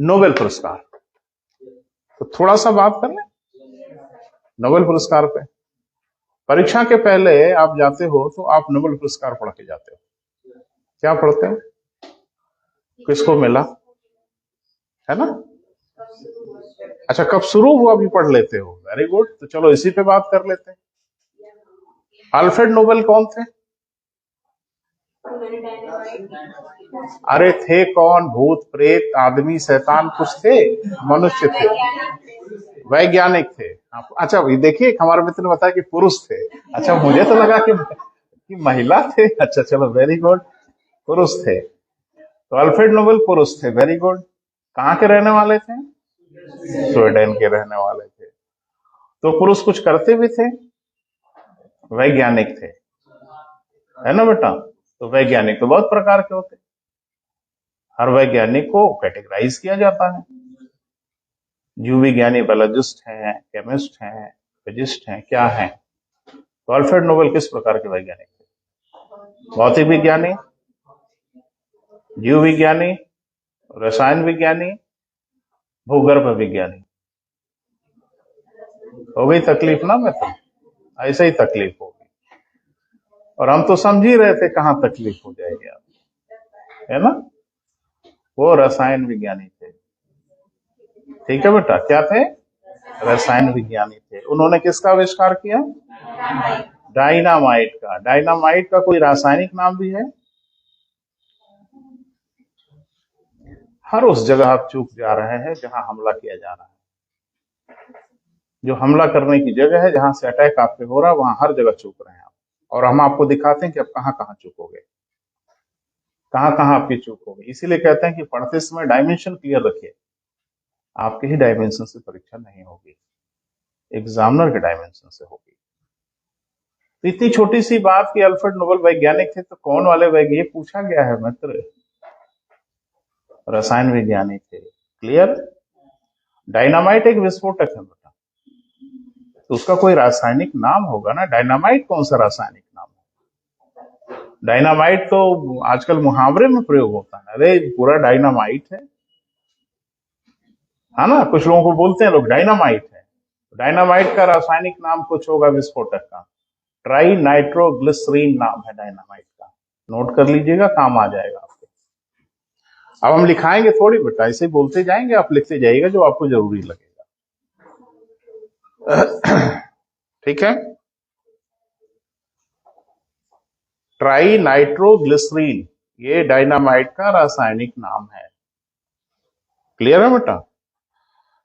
Nobel पुरस्कार। तो थोड़ा सा बात कर लें नोबेल पुरस्कार पे। परीक्षा के पहले आप जाते हो तो आप नोबेल पुरस्कार पढ़ के जाते हो। क्या पढ़ते हो? किसको मिला, है ना? अच्छा, कब शुरू हुआ भी पढ़ लेते हो। Very good. तो चलो इसी पे बात कर लेते हैं। अल्फ्रेड नोबेल कौन थे? अरे थे कौन? भूत प्रेत आदमी शैतान कुछ थे? मनुष्य थे, वैज्ञानिक थे। अच्छा देखिए, हमारे मित्र ने बताया कि पुरुष थे। अच्छा, मुझे तो लगा कि महिला थे। अच्छा चलो, वेरी गुड, पुरुष थे। तो अल्फ्रेड नोबेल पुरुष थे। Very good. कहाँ के रहने वाले थे? स्वीडन के रहने वाले थे। तो पुरुष कुछ करते भी थे, वैज्ञानिक थे, है ना बेटा? तो वैज्ञानिक तो बहुत प्रकार के होते, हर वैज्ञानिक को कैटेगराइज किया जाता है। जीव विज्ञानी बायोलॉजिस्ट हैं, केमिस्ट हैं, फिजिस्ट हैं, क्या हैं? तो अल्फ्रेड नोबेल किस प्रकार के वैज्ञानिक थे? भौतिक विज्ञानी, जीव विज्ञानी, रसायन विज्ञानी, भूगर्भ विज्ञानी। हो गई तकलीफ ना मित्र? ऐसे ही तकलीफ होगी। और हम तो समझ ही रहे थे कहाँ तकलीफ हो जाएगी आप, है ना? वो रसायन विज्ञानी थे। ठीक है बेटा, क्या थे? रसायन विज्ञानी थे। उन्होंने किसका आविष्कार किया? डायनामाइट का। डायनामाइट का कोई रासायनिक नाम भी है? हर उस जगह आप चूक जा रहे हैं जहां हमला किया जा रहा है। जो हमला करने की जगह है, जहां से अटैक आप पे हो रहा है, वहां हर जगह चूक रहे हैं आप। और हम आपको दिखाते हैं कि आप कहां कहां चूकोगे, कहां कहां आपकी चूक होगी। इसीलिए कहते हैं कि पढ़ते समय डायमेंशन क्लियर रखिए। आपके ही डायमेंशन से परीक्षा नहीं होगी, एग्जामिनर के डायमेंशन से होगी। तो इतनी छोटी सी बात कि अल्फ्रेड नोबेल वैज्ञानिक थे, तो कौन वाले वैज्ञानिक पूछा गया है मित्र? रसायन विज्ञानी थे। क्लियर? डायनामाइट एक विस्फोटक है बेटा, तो उसका कोई रासायनिक नाम होगा ना। डायनामाइट कौन सा रासायनिक नाम है? डायनामाइट तो आजकल मुहावरे में प्रयोग होता है, अरे पूरा डायनामाइट है ना? कुछ लोगों को बोलते हैं लोग डायनामाइट है। डायनामाइट का रासायनिक नाम कुछ होगा विस्फोटक का। ट्राई नाइट्रोग्लिसरीन नाम है डायनामाइट का। नोट कर लीजिएगा, काम आ जाएगा आपके। अब हम लिखाएंगे थोड़ी बेटा, ऐसे ही बोलते जाएंगे, आप लिखते जाइएगा जो आपको जरूरी लगेगा। ठीक है? ट्राई नाइट्रोग्लिसरीन, ये डायनामाइट का रासायनिक नाम है। क्लियर है बेटा?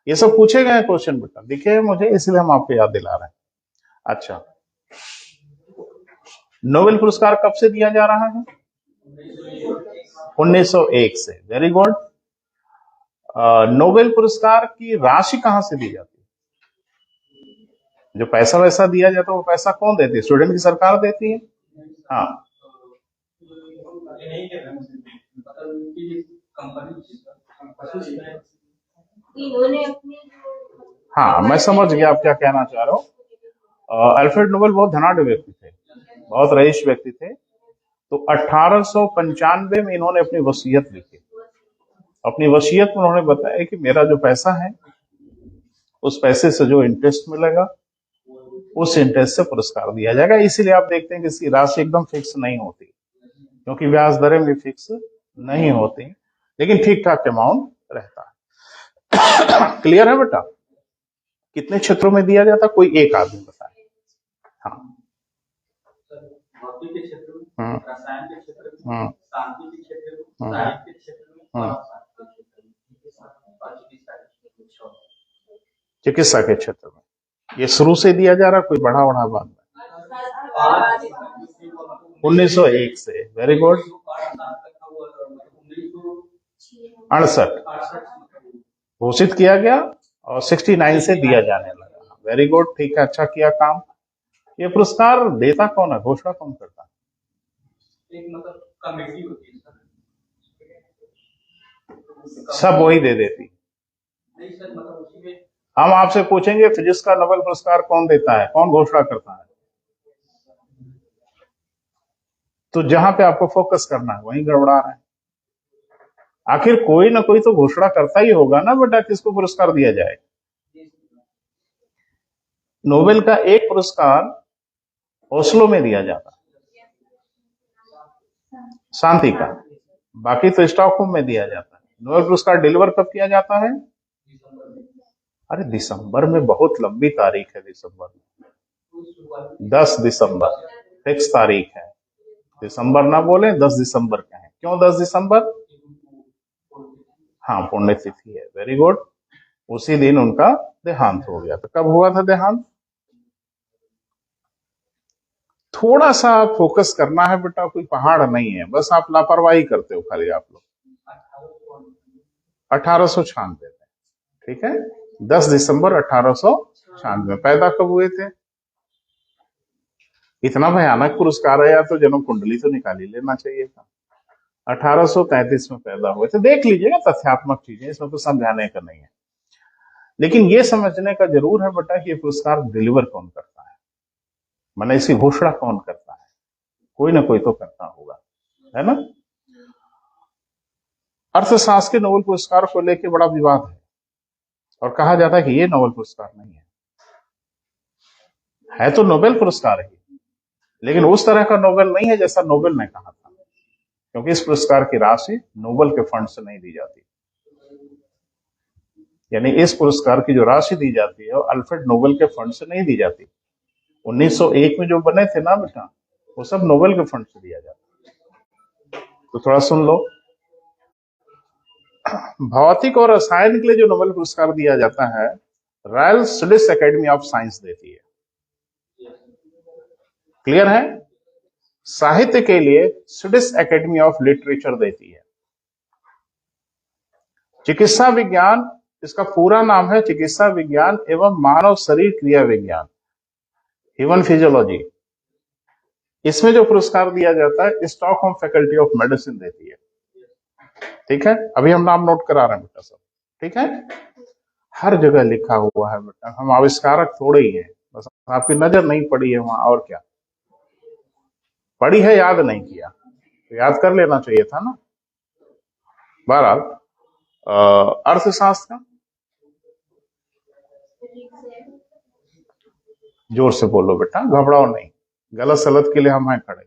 ये सब पूछे गए क्वेश्चन बेटा, दिखे मुझे, इसलिए हम आपको याद दिला रहे हैं। अच्छा, नोबेल पुरस्कार कब से दिया जा रहा है? 1901 से। Very good. नोबेल पुरस्कार की राशि कहां से दी जाती है? जो पैसा वैसा दिया जाता है, वो पैसा कौन देती है? स्वीडन की सरकार देती है। हाँ, हाँ मैं समझ गया आप क्या कहना चाह रहे हो। अल्फ्रेड नोबेल बहुत धनाढ़ व्यक्ति थे, बहुत रईस व्यक्ति थे। तो 1895 में इन्होंने अपनी वसीयत लिखी। अपनी वसीयत में उन्होंने बताया कि मेरा जो पैसा है, उस पैसे से जो इंटरेस्ट मिलेगा, उस इंटरेस्ट से पुरस्कार दिया जाएगा। इसीलिए आप देखते हैं कि इसकी राशि एकदम फिक्स नहीं होती, क्योंकि ब्याज दरें भी फिक्स नहीं होती, लेकिन ठीक ठाक अमाउंट रहता है। क्लियर है बेटा? कितने क्षेत्रों में दिया जाता? कोई एक आदमी बताए। हाँ, भौतिक के क्षेत्र में, रसायन के क्षेत्र में, सांख्यिकी के क्षेत्र में, साहित्य के क्षेत्र में, चिकित्सा के क्षेत्र में। ये शुरू से दिया जा रहा, कोई बड़ा बड़ा बात नहीं। 1901 से। Very good. 68 घोषित किया गया और 69 से दिया जाने लगा। वेरी गुड, ठीक है, अच्छा किया काम। ये पुरस्कार देता कौन है, घोषणा कौन करता है? एक मतलब कमेटी होती है सर, सब वही दे देती। नहीं सर, मतलब उसी में हम आपसे पूछेंगे फिजिक्स का नोबेल पुरस्कार कौन देता है, कौन घोषणा करता है? तो जहां पे आपको फोकस करना है वहीं गड़बड़ा रहे हैं। आखिर कोई ना कोई तो घोषणा करता ही होगा ना बेटा किसको पुरस्कार दिया जाए। नोबेल का एक पुरस्कार ओस्लो में दिया जाता है शांति का, बाकी तो स्टॉकहोम में दिया जाता है। नोबेल पुरस्कार डिलीवर कब किया जाता है? अरे दिसंबर में, बहुत लंबी तारीख है दिसंबर में, 10 दिसंबर फिक्स तारीख है। दिसंबर ना बोले, 10 दिसंबर का है। क्यों 10 दिसंबर? हाँ, पुण्यतिथि है, वेरी गुड। उसी दिन उनका देहांत हो गया। तो कब हुआ था देहांत? थोड़ा सा फोकस करना है बेटा, कोई पहाड़ नहीं है, बस आप लापरवाही करते हो खाली आप लोग। 1896 में, ठीक है, 10 दिसंबर 1896 में पैदा कब हुए थे? इतना भयानक पुरस्कार है यार, तो जन्म कुंडली तो निकाल ही लेना चाहिए था। 1833 में पैदा हुए थे। देख लीजिएगा, तथ्यात्मक चीजें, इसमें तो समझाने का नहीं है, लेकिन ये समझने का जरूर है बेटा कि ये पुरस्कार डिलीवर कौन करता है, माने इसकी घोषणा कौन करता है। कोई ना कोई तो करता होगा, है ना। अर्थशास्त्र के नोबेल पुरस्कार को लेकर बड़ा विवाद है और कहा जाता है कि ये नोबेल पुरस्कार नहीं है तो नोबेल पुरस्कार है, लेकिन उस तरह का नोबेल नहीं है जैसा नोबेल ने कहा था, क्योंकि इस पुरस्कार की राशि नोबेल के फंड से नहीं दी जाती। यानी इस पुरस्कार की जो राशि दी जाती है वो अल्फ्रेड नोबेल के फंड से नहीं दी जाती। 1901 में जो बने थे ना बेटा, वो सब नोबेल के फंड से दिया जाता। तो थोड़ा सुन लो, भौतिक और रसायन के लिए जो नोबेल पुरस्कार दिया जाता है, royal Swedish academy of science देती है। क्लियर है? साहित्य के लिए स्वीडिश एकेडमी ऑफ लिटरेचर देती है। चिकित्सा विज्ञान, इसका पूरा नाम है चिकित्सा विज्ञान एवं मानव शरीर क्रिया विज्ञान, ह्यूमन फिजियोलॉजी। इसमें जो पुरस्कार दिया जाता है स्टॉकहोम फैकल्टी ऑफ मेडिसिन देती है। ठीक है, अभी हम नाम नोट करा रहे हैं बेटा सब, ठीक है। हर जगह लिखा हुआ है बेटा, हम आविष्कारक थोड़े ही हैं, बस आपकी नजर नहीं पड़ी है वहां, और क्या पड़ी है, याद नहीं किया, तो याद कर लेना चाहिए था ना। बहरहाल अर्थशास्त्र का, जोर से बोलो बेटा, घबराओ नहीं, गलत सलत के लिए हम हैं खड़े।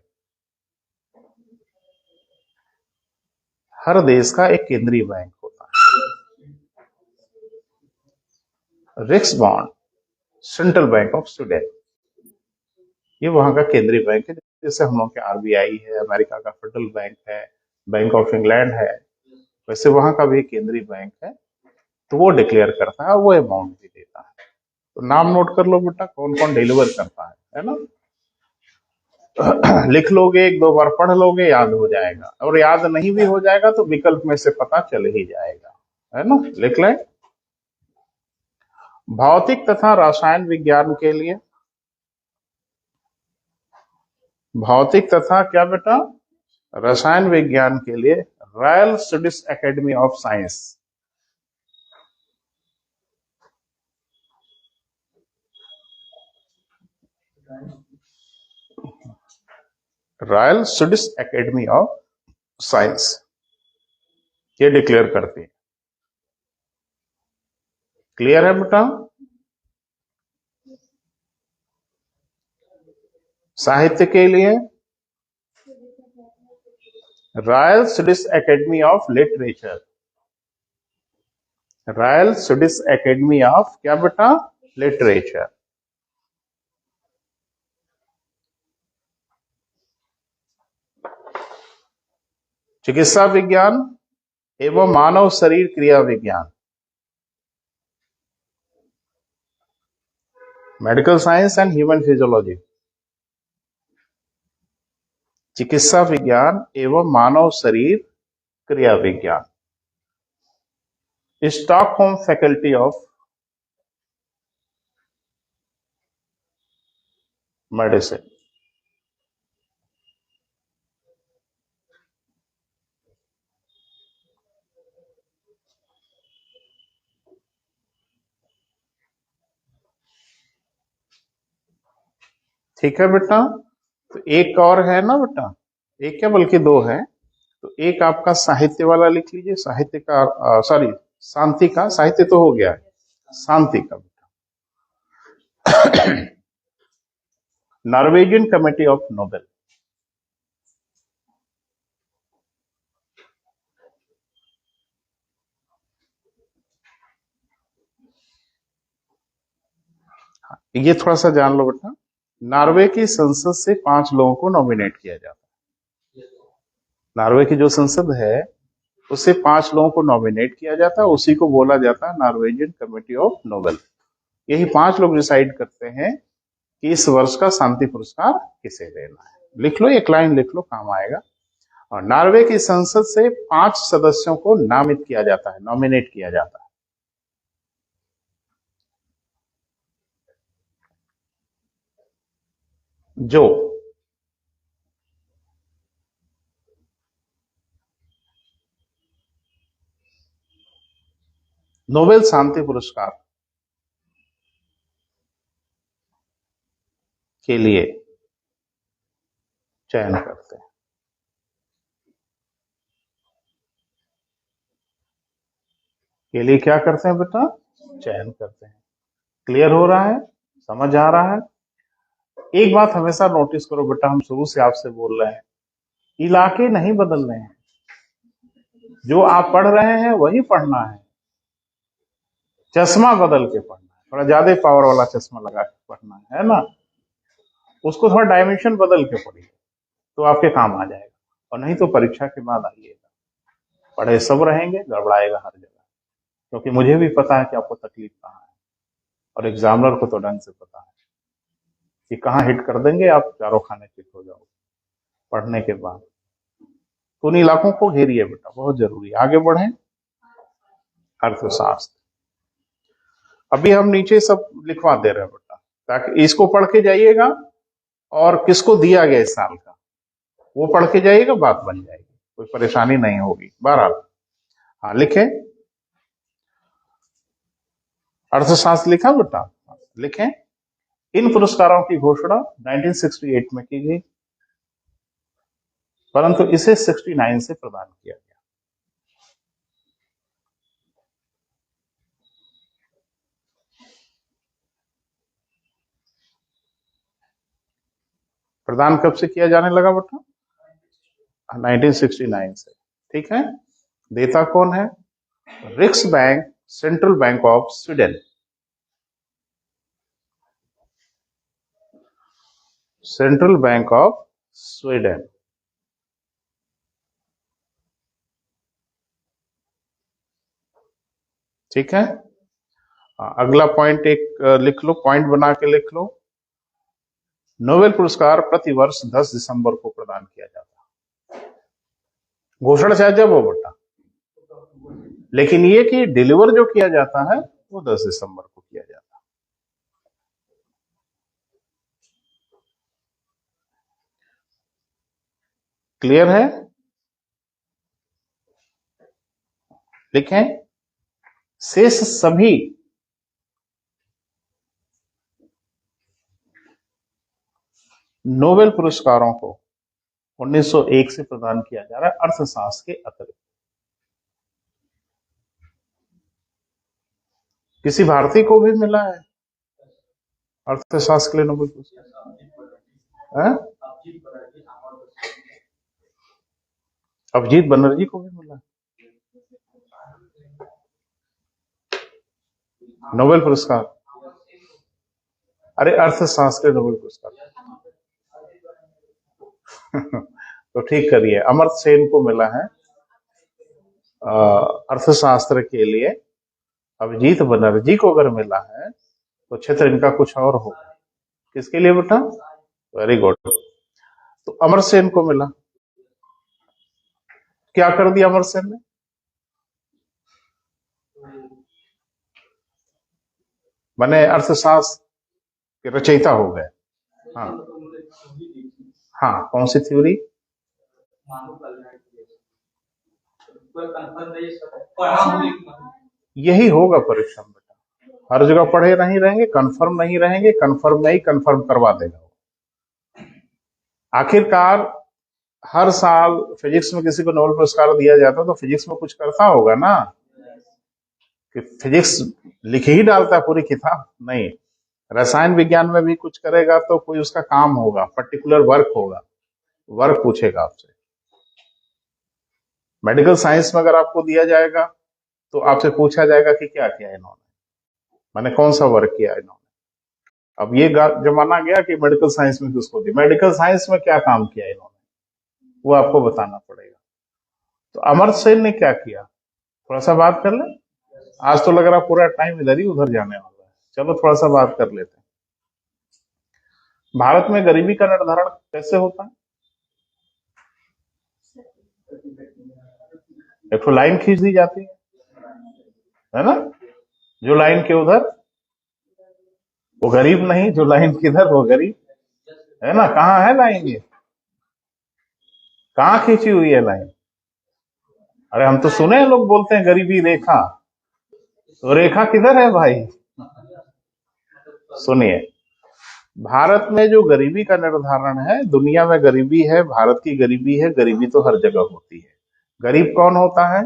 हर देश का एक केंद्रीय बैंक होता है, रिक्सबॉन्ड, सेंट्रल बैंक ऑफ स्वीडन, ये वहां का केंद्रीय बैंक है। जैसे हम लोग के आरबीआई है, अमेरिका का फेडरल बैंक है, बैंक ऑफ इंग्लैंड है, वैसे वहां का भी केंद्रीय बैंक है। तो वो डिक्लेयर करता है, वो अमाउंट भी देता है। तो नाम नोट कर लो बेटा, कौन कौन डिलीवर करता है ना। लिख लोगे, एक दो बार पढ़ लोगे, याद हो जाएगा, और याद नहीं भी हो जाएगा तो विकल्प में से पता चल ही जाएगा, है ना। लिख लें। भौतिक तथा रसायन विज्ञान के लिए, भौतिक तथा क्या बेटा, रसायन विज्ञान के लिए royal Swedish academy of science, royal Swedish academy of science ये डिक्लेयर करती है। क्लियर है बेटा? साहित्य के लिए royal Swedish academy of literature, royal Swedish academy of क्या बेटा, लिटरेचर। चिकित्सा विज्ञान एवं मानव शरीर क्रिया विज्ञान, medical science and human physiology, चिकित्सा विज्ञान एवं मानव शरीर क्रिया विज्ञान, स्टॉकहोम फैकल्टी ऑफ मेडिसिन। ठीक है बेटा, तो एक और है ना बेटा, एक क्या बल्कि दो है, तो एक आपका साहित्य वाला लिख लीजिए, साहित्य का सॉरी शांति का, साहित्य तो हो गया है, शांति का नॉर्वेजियन कमेटी ऑफ नोबेल। ये थोड़ा सा जान लो बेटा, नॉर्वे की संसद से 5 लोगों को नॉमिनेट किया जाता है। नॉर्वे की जो संसद है उससे 5 लोगों को नॉमिनेट किया जाता है, उसी को बोला जाता है नॉर्वेजियन कमेटी ऑफ नोबेल। यही 5 लोग डिसाइड करते हैं कि इस वर्ष का शांति पुरस्कार किसे देना है। लिख लो, एक लाइन लिख लो, काम आएगा। और नॉर्वे की संसद से 5 सदस्यों को नामित किया जाता है, नॉमिनेट किया जाता है। जो नोबेल शांति पुरस्कार के लिए चयन करते हैं। के लिए क्या करते हैं बेटा? चयन करते हैं। क्लियर हो रहा है? समझ आ रहा है? एक बात हमेशा नोटिस करो बेटा, हम शुरू से आपसे बोल रहे हैं, इलाके नहीं बदल रहे हैं, जो आप पढ़ रहे हैं वही पढ़ना है। चश्मा बदल के पढ़ना है, थोड़ा ज्यादा पावर वाला चश्मा लगा के पढ़ना है ना, उसको थोड़ा डायमेंशन बदल के पढ़िए तो आपके काम आ जाएगा। और नहीं तो परीक्षा के बाद आइएगा, पढ़े सब रहेंगे, गड़बड़ाएगा हर जगह। क्योंकि मुझे भी पता है कि आपको तकलीफ कहाँ है, और एग्जामिनर को तो ढंग से पता है कि कहाँ हिट कर देंगे आप, चारों खाने फिट हो जाओगे पढ़ने के बाद। तो उन इलाकों को घेरिए बेटा, बहुत जरूरी। आगे बढ़े, अर्थशास्त्र। अभी हम नीचे सब लिखवा दे रहे हैं बेटा, ताकि इसको पढ़ के जाइएगा, और किसको दिया गया इस साल का वो पढ़ के जाइएगा, बात बन जाएगी, कोई परेशानी नहीं होगी। बहरहाल हाँ लिखे, अर्थशास्त्र लिखा बेटा? लिखें। इन पुरस्कारों की घोषणा 1968 में की गई, परंतु इसे 69 से प्रदान किया गया। प्रदान कब से किया जाने लगा बेटा? 1969 से। ठीक है। देता कौन है? रिक्स bank, central bank of Sweden. Central bank of Sweden. ठीक है। अगला पॉइंट एक लिख लो, पॉइंट बना के लिख लो। नोबेल पुरस्कार प्रतिवर्ष 10 दिसंबर को प्रदान किया जाता है। घोषणा चाहे जब हो बेटा, लेकिन ये कि डिलीवर जो किया जाता है वो 10 दिसंबर को किया जाता है। क्लियर है? लिखें। शेष सभी नोबेल पुरस्कारों को 1901 से प्रदान किया जा रहा है, अर्थशास्त्र के अतिरिक्त। किसी भारतीय को भी मिला है अर्थशास्त्र के लिए नोबेल पुरस्कार? अभिजीत बनर्जी को भी मिला नोबेल पुरस्कार। अरे अर्थशास्त्र के नोबेल पुरस्कार तो ठीक करिए, अमर्त्य सेन को मिला है अर्थशास्त्र के लिए। अभिजीत बनर्जी को अगर मिला है तो क्षेत्र इनका कुछ और होगा। किसके लिए बेटा? Very good. तो अमर्त्य सेन को मिला, क्या कर दिया अमर्त्य सेन ने? मैंने अर्थशास्त्र के रचयिता हो गए। हाँ हाँ, कौन सी थ्योरी? यही होगा परीक्षा में बेटा, हर जगह पढ़े नहीं रहेंगे, कंफर्म नहीं रहेंगे, कंफर्म नहीं, कंफर्म करवा देगा। आखिरकार हर साल फिजिक्स में किसी को नोबेल पुरस्कार दिया जाता तो फिजिक्स में कुछ करता होगा ना, कि फिजिक्स लिख ही डालता है पूरी किताब? नहीं। रसायन विज्ञान में भी कुछ करेगा तो कोई उसका काम होगा, पर्टिकुलर वर्क होगा, वर्क पूछेगा आपसे। मेडिकल साइंस में अगर आपको दिया जाएगा तो आपसे पूछा जाएगा कि क्या किया इन्होंने, मैंने कौन सा वर्क किया इन्होंने। अब ये जमाना गया कि मेडिकल साइंस में किसको दी, मेडिकल साइंस में क्या काम किया इन्होंने, वो आपको बताना पड़ेगा। तो अमर्त्य सेन ने क्या किया, थोड़ा सा बात कर ले। आज तो लग रहा पूरा टाइम इधर ही उधर जाने वाला है, चलो थोड़ा सा बात कर लेते हैं। भारत में गरीबी का निर्धारण कैसे होता है? एक तो लाइन खींच दी जाती है ना, जो लाइन के उधर वो गरीब नहीं, जो लाइन किधर वो गरीब, है ना। कहाँ है लाइन, ये कहाँ खींची हुई है लाइन? अरे हम तो सुने हैं लोग बोलते हैं गरीबी रेखा, तो रेखा किधर है भाई? सुनिए, भारत में जो गरीबी का निर्धारण है, दुनिया में गरीबी है, भारत की गरीबी है, गरीबी तो हर जगह होती है। गरीब कौन होता है?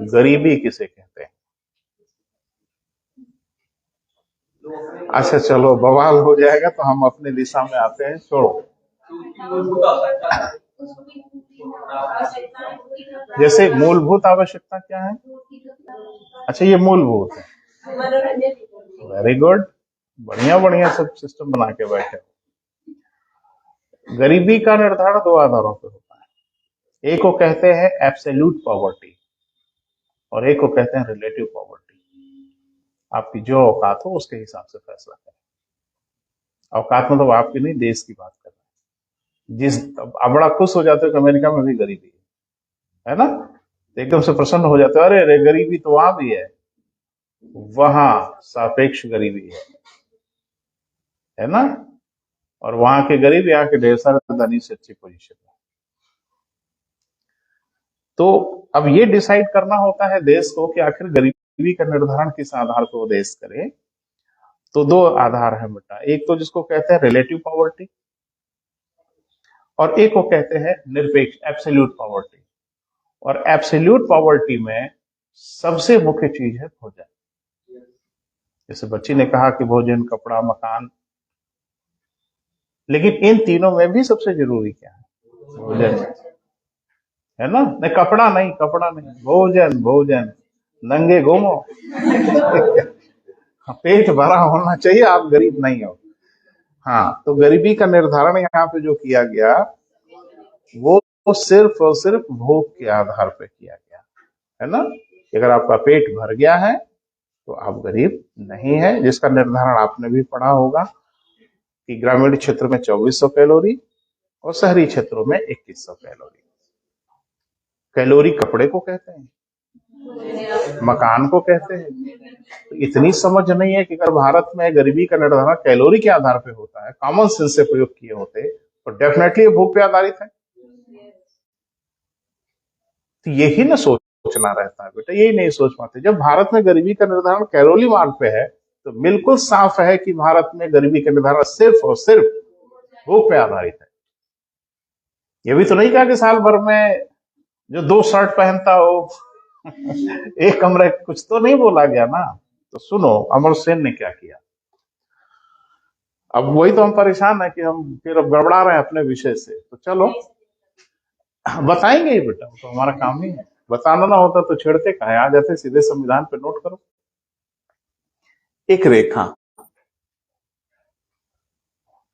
गरीबी किसे कहते हैं? अच्छा चलो, बवाल हो जाएगा तो हम अपने दिशा में आते हैं, छोड़ो। जैसे मूलभूत आवश्यकता क्या है? अच्छा, ये मूलभूत है, वेरी गुड, बढ़िया बढ़िया सब सिस्टम बना के बैठे। गरीबी का निर्धारण दो आधारों पर होता है, एक को कहते हैं एब्सोल्यूट पॉवर्टी और एक को कहते हैं रिलेटिव पॉवर्टी। आपकी जो औकात हो उसके हिसाब से फैसला करें। औकात मतलब आपकी नहीं, देश की बात कर रहे हैं। आप बड़ा खुश हो जाते हो कि अमेरिका में भी गरीबी है ना, तो एकदम से प्रसन्न हो जाते हो, अरे अरे गरीबी तो वहां भी है। वहां सापेक्ष गरीबी है ना, और वहां के गरीब यहाँ के ढेर सारे धनी से अच्छी पोजीशन में। तो अब ये डिसाइड करना होता है देश को कि आखिर गरीबी का निर्धारण किस आधार पर वो देश करे। तो दो आधार है बेटा, एक तो जिसको कहते हैं रिलेटिव पॉवर्टी और एक को कहते हैं निरपेक्ष एब्सोल्यूट पॉवर्टी। और एब्सोल्यूट पॉवर्टी में सबसे मुख्य चीज है भोजन। जैसे बच्ची ने कहा कि भोजन, कपड़ा, मकान, लेकिन इन तीनों में भी सबसे जरूरी क्या है? भोजन, है ना। नहीं कपड़ा नहीं, कपड़ा नहीं, भोजन, भोजन, नंगे घूमो पेट भरा होना चाहिए, आप गरीब नहीं हो। हाँ, तो गरीबी का निर्धारण यहाँ पे जो किया गया वो सिर्फ और सिर्फ भोग के आधार पर किया गया, है ना। अगर आपका पेट भर गया है तो आप गरीब नहीं है, जिसका निर्धारण आपने भी पढ़ा होगा कि ग्रामीण क्षेत्र में 2400 कैलोरी और शहरी क्षेत्रों में 2100 कैलोरी। कैलोरी कपड़े को कहते हैं, मकान को कहते हैं। तो इतनी समझ नहीं है कि अगर भारत में गरीबी का निर्धारण कैलोरी के आधार पर होता है, कॉमन सेंस से प्रयोग किए होते, तो डेफिनेटली भूख पे आधारित है। तो यही ना सोचना रहता है बेटा, यही नहीं सोच पाते। जब भारत में गरीबी का निर्धारण कैलोरी मार्ग पे है तो बिल्कुल साफ है कि भारत में गरीबी का निर्धारण सिर्फ और सिर्फ भूख पे आधारित है। ये भी तो नहीं कहा कि साल भर में जो 2 शर्ट पहनता हो एक कमरे, कुछ तो नहीं बोला गया ना। तो सुनो अमर्त्य सेन ने क्या किया। अब वही तो हम परेशान है कि हम फिर अब गड़बड़ा रहे हैं अपने विषय से। तो चलो बताएंगे ही बेटा, तो हमारा काम ही है। बताना ना होता तो छेड़ते कहे, आ जाते सीधे संविधान पे। नोट करो, एक रेखा,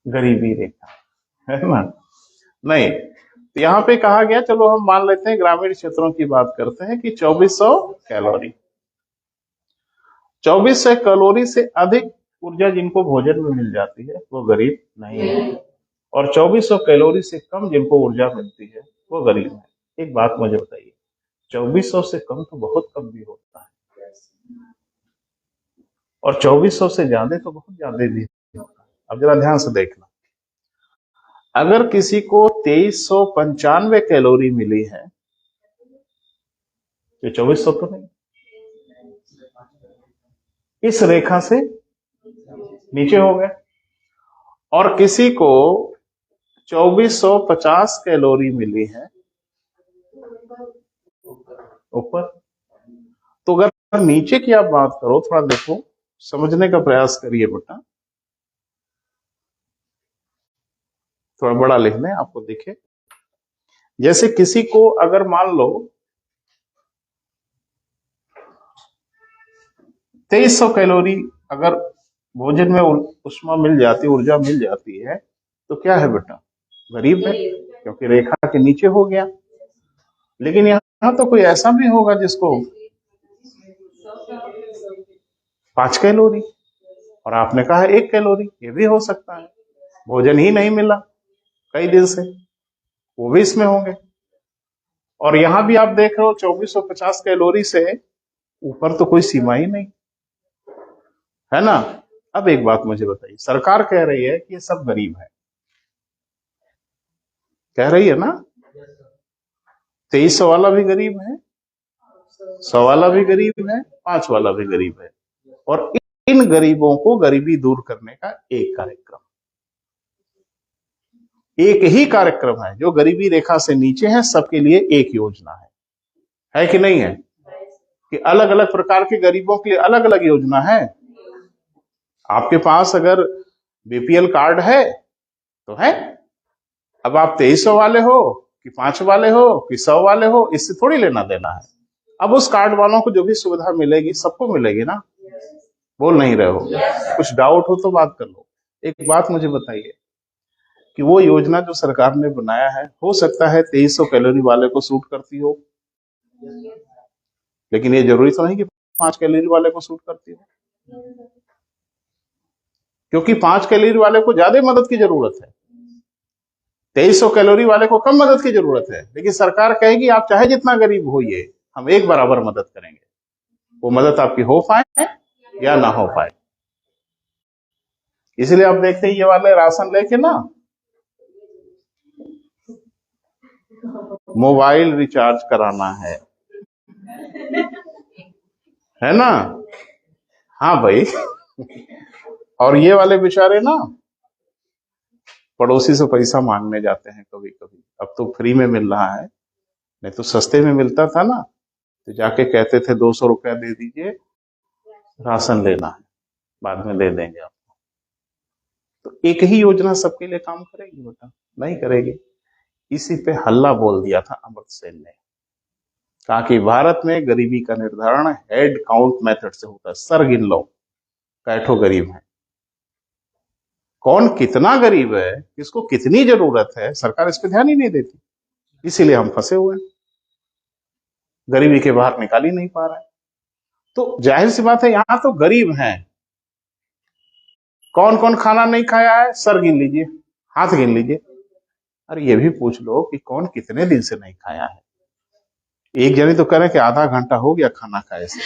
गरीबी रेखा, है ना। नहीं, तो यहाँ पे कहा गया, चलो हम मान लेते हैं ग्रामीण क्षेत्रों की बात करते हैं कि 2400 कैलोरी, 2400 कैलोरी से अधिक ऊर्जा जिनको भोजन में मिल जाती है वो गरीब नहीं है, और 2400 कैलोरी से कम जिनको ऊर्जा मिलती है वो गरीब है। एक बात मुझे बताइए, 2400 से कम तो बहुत कम भी होता है, और 2400 से ज्यादा तो बहुत ज्यादा भी होता है। अब जरा ध्यान से देखना, अगर किसी को 2395 कैलोरी मिली है तो 2400 तो नहीं, इस रेखा से नीचे हो गया। और किसी को 2450 कैलोरी मिली है ऊपर। तो अगर नीचे की आप बात करो, थोड़ा देखो, समझने का प्रयास करिए बेटा, थोड़ा बड़ा लिख लें, आपको दिखे। जैसे किसी को अगर मान लो 2300 कैलोरी अगर भोजन में उष्मा मिल जाती, ऊर्जा मिल जाती है, तो क्या है बेटा, गरीब है, क्योंकि रेखा के नीचे हो गया। लेकिन यहाँ तो कोई ऐसा भी होगा जिसको 5 कैलोरी, और आपने कहा 1 कैलोरी, ये भी हो सकता है, भोजन ही नहीं मिला कई दिन से, वो भी इसमें होंगे। और यहां भी आप देख रहे हो 2450 कैलोरी से ऊपर तो कोई सीमा ही नहीं है ना। अब एक बात मुझे बताइए, सरकार कह रही है कि ये सब गरीब है, कह रही है ना, 2300 वाला भी गरीब है, 100 वाला भी गरीब है, 5 वाला भी गरीब है। और इन गरीबों को गरीबी दूर करने का एक कार्यक्रम, एक ही कार्यक्रम है जो गरीबी रेखा से नीचे है, सबके लिए एक योजना है कि नहीं है? कि अलग अलग प्रकार के गरीबों के लिए अलग अलग योजना है। आपके पास अगर बीपीएल कार्ड है तो है, अब आप 2300 वाले हो कि 5 वाले हो कि 100 वाले हो, इससे थोड़ी लेना देना है। अब उस कार्ड वालों को जो भी सुविधा मिलेगी सबको मिलेगी ना, बोल नहीं रहे हो? कुछ डाउट हो तो बात कर लो। एक बात मुझे बताइए कि वो योजना जो सरकार ने बनाया है, हो सकता है 2300 कैलोरी वाले को सूट करती हो, लेकिन ये जरूरी तो नहीं कि 5 कैलोरी वाले को सूट करती हो, क्योंकि 5 कैलोरी वाले को ज्यादा मदद की जरूरत है, 2300 कैलोरी वाले को कम मदद की जरूरत है। लेकिन सरकार कहेगी आप चाहे जितना गरीब होइए, हम एक बराबर मदद करेंगे, वो मदद आपकी हो पाए या ना हो पाए। इसलिए आप देखते हैं ये वाले राशन लेके ना मोबाइल रिचार्ज कराना है ना? हाँ भाई। और ये वाले बेचारे ना पड़ोसी से पैसा मांगने जाते हैं कभी कभी, अब तो फ्री में मिल रहा है, नहीं तो सस्ते में मिलता था ना, तो जाके कहते थे 200 रुपया दे दीजिए, राशन लेना है, बाद में दे देंगे आपको। तो एक ही योजना सबके लिए काम करेगी बेटा? नहीं करेगी। इसी पे हल्ला बोल दिया था अमर्त्य सेन ने, कहा कि भारत में गरीबी का निर्धारण हेड काउंट मेथड से होता है, सर गिन लो कैठो गरीब है, कौन कितना गरीब है, किसको कितनी जरूरत है, सरकार इस पे ध्यान ही नहीं देती। इसीलिए हम फंसे हुए हैं, गरीबी के बाहर निकाल ही नहीं पा रहे हैं। तो जाहिर सी बात है, यहां तो गरीब हैं, कौन कौन खाना नहीं खाया है, सर गिन लीजिए, हाथ गिन लीजिए। अरे ये भी पूछ लो कि कौन कितने दिन से नहीं खाया है। एक जने तो कह रहे कि आधा घंटा हो गया खाना खाए से,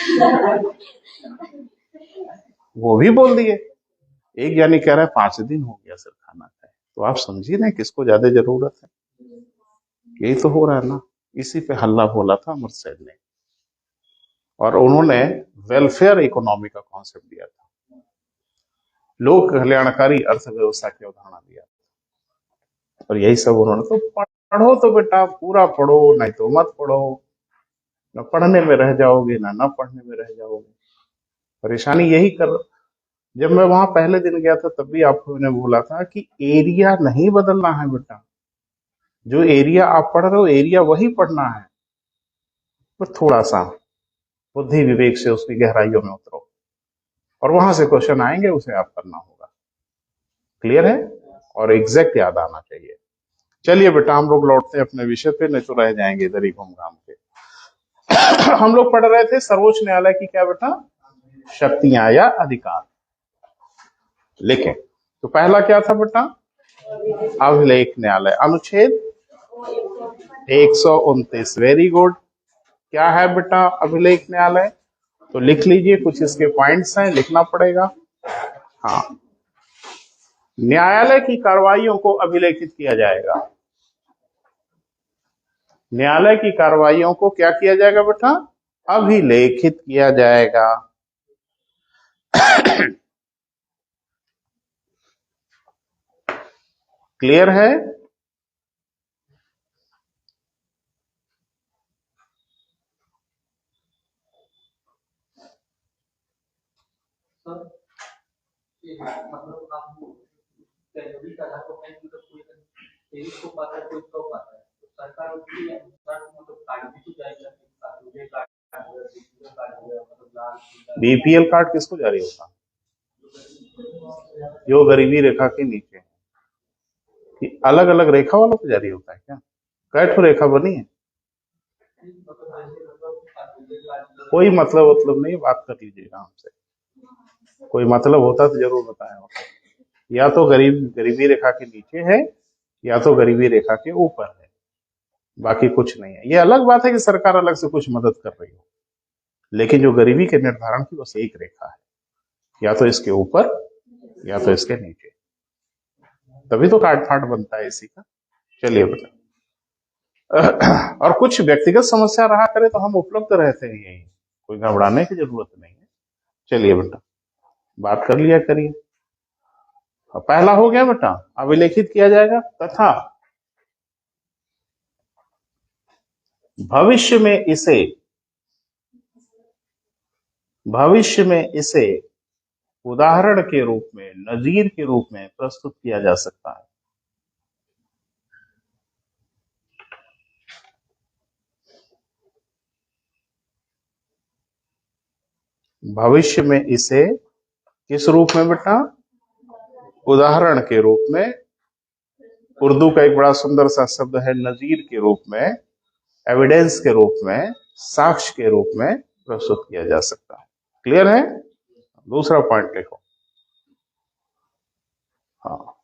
वो भी बोल दिए। एक जने कह रहा है 5 दिन हो गया सर खाना खाए। तो आप समझिए ना किसको ज्यादा जरूरत है, यही तो हो रहा है ना। इसी पे हल्ला बोला था अमर्त्य सेन ने, और उन्होंने वेलफेयर इकोनॉमी का कॉन्सेप्ट दिया था, लोक कल्याणकारी अर्थव्यवस्था की अवधारणा दिया था। और यही सब उन्होंने, तो पढ़ो तो बेटा पूरा पढ़ो, नहीं तो मत पढ़ो, न पढ़ने में रह जाओगे ना न पढ़ने में रह जाओगे। परेशानी यही कर, जब मैं वहां पहले दिन गया था तब भी आपको मैंने बोला था कि एरिया नहीं बदलना है बेटा, जो एरिया आप पढ़ रहे हो एरिया वही पढ़ना है, पर थोड़ा सा बुद्धि विवेक से उसकी गहराइयों में उतरो, और वहां से क्वेश्चन आएंगे, उसे आप करना होगा। क्लियर है? और एग्जैक्ट याद आना चाहिए। चलिए बेटा हम लोग लौटते हैं अपने विषय पे, नहीं तो रह जाएंगे इधर ही घूम घाम के। हम लोग पढ़ रहे थे सर्वोच्च न्यायालय की क्या बेटा, शक्तियां या अधिकार। लिखें तो पहला क्या था बेटा, अभिलेख न्यायालय, अनुच्छेद 129। Very good. क्या है बेटा अभिलेख न्यायालय? तो लिख लीजिए, कुछ इसके पॉइंट्स हैं, लिखना पड़ेगा। हाँ, न्यायालय की कार्रवाइयों को अभिलेखित किया जाएगा। न्यायालय की कार्रवाइयों को क्या किया जाएगा बेटा? अभिलेखित किया जाएगा। क्लियर है? मतलब आप कैलोरी का आधार पर मतलब कोई 23 को पाता है, कोई 100 पाता है, तो सरकार उसके अनुसार मतलब कार्ड भी तो जारी करती है, मुझे कार्ड मतलब लाल बीपीएल कार्ड किसको जारी होता है? जो गरीबी रेखा के नीचे है। कि अलग अलग रेखा वालों को जारी होता है क्या? कै ठो रेखा बनी है? कोई मतलब नहीं, बात कर लीजिएगा हमसे। कोई मतलब होता तो जरूर बताया होता। या तो गरीबी रेखा के नीचे है या तो गरीबी रेखा के ऊपर है, बाकी कुछ नहीं है। ये अलग बात है कि सरकार अलग से कुछ मदद कर रही हो, लेकिन जो गरीबी के निर्धारण की बस एक रेखा है, या तो इसके ऊपर या तो इसके नीचे, तभी तो कार्ड फार्ड बनता है इसी का। चलिए बेटा, और कुछ व्यक्तिगत समस्या रहा करे तो हम उपलब्ध रहते हैं, यही कोई घबराने की जरूरत नहीं है। चलिए बेटा, बात कर लिया करिए। पहला हो गया बेटा, अभिलेखित किया जाएगा तथा भविष्य में इसे उदाहरण के रूप में, नजीर के रूप में प्रस्तुत किया जा सकता है। भविष्य में इसे किस रूप में बेटा? उदाहरण के रूप में। उर्दू का एक बड़ा सुंदर सा शब्द है नजीर के रूप में, एविडेंस के रूप में, साक्ष्य के रूप में प्रस्तुत किया जा सकता है। क्लियर है? दूसरा पॉइंट लिखो। हाँ,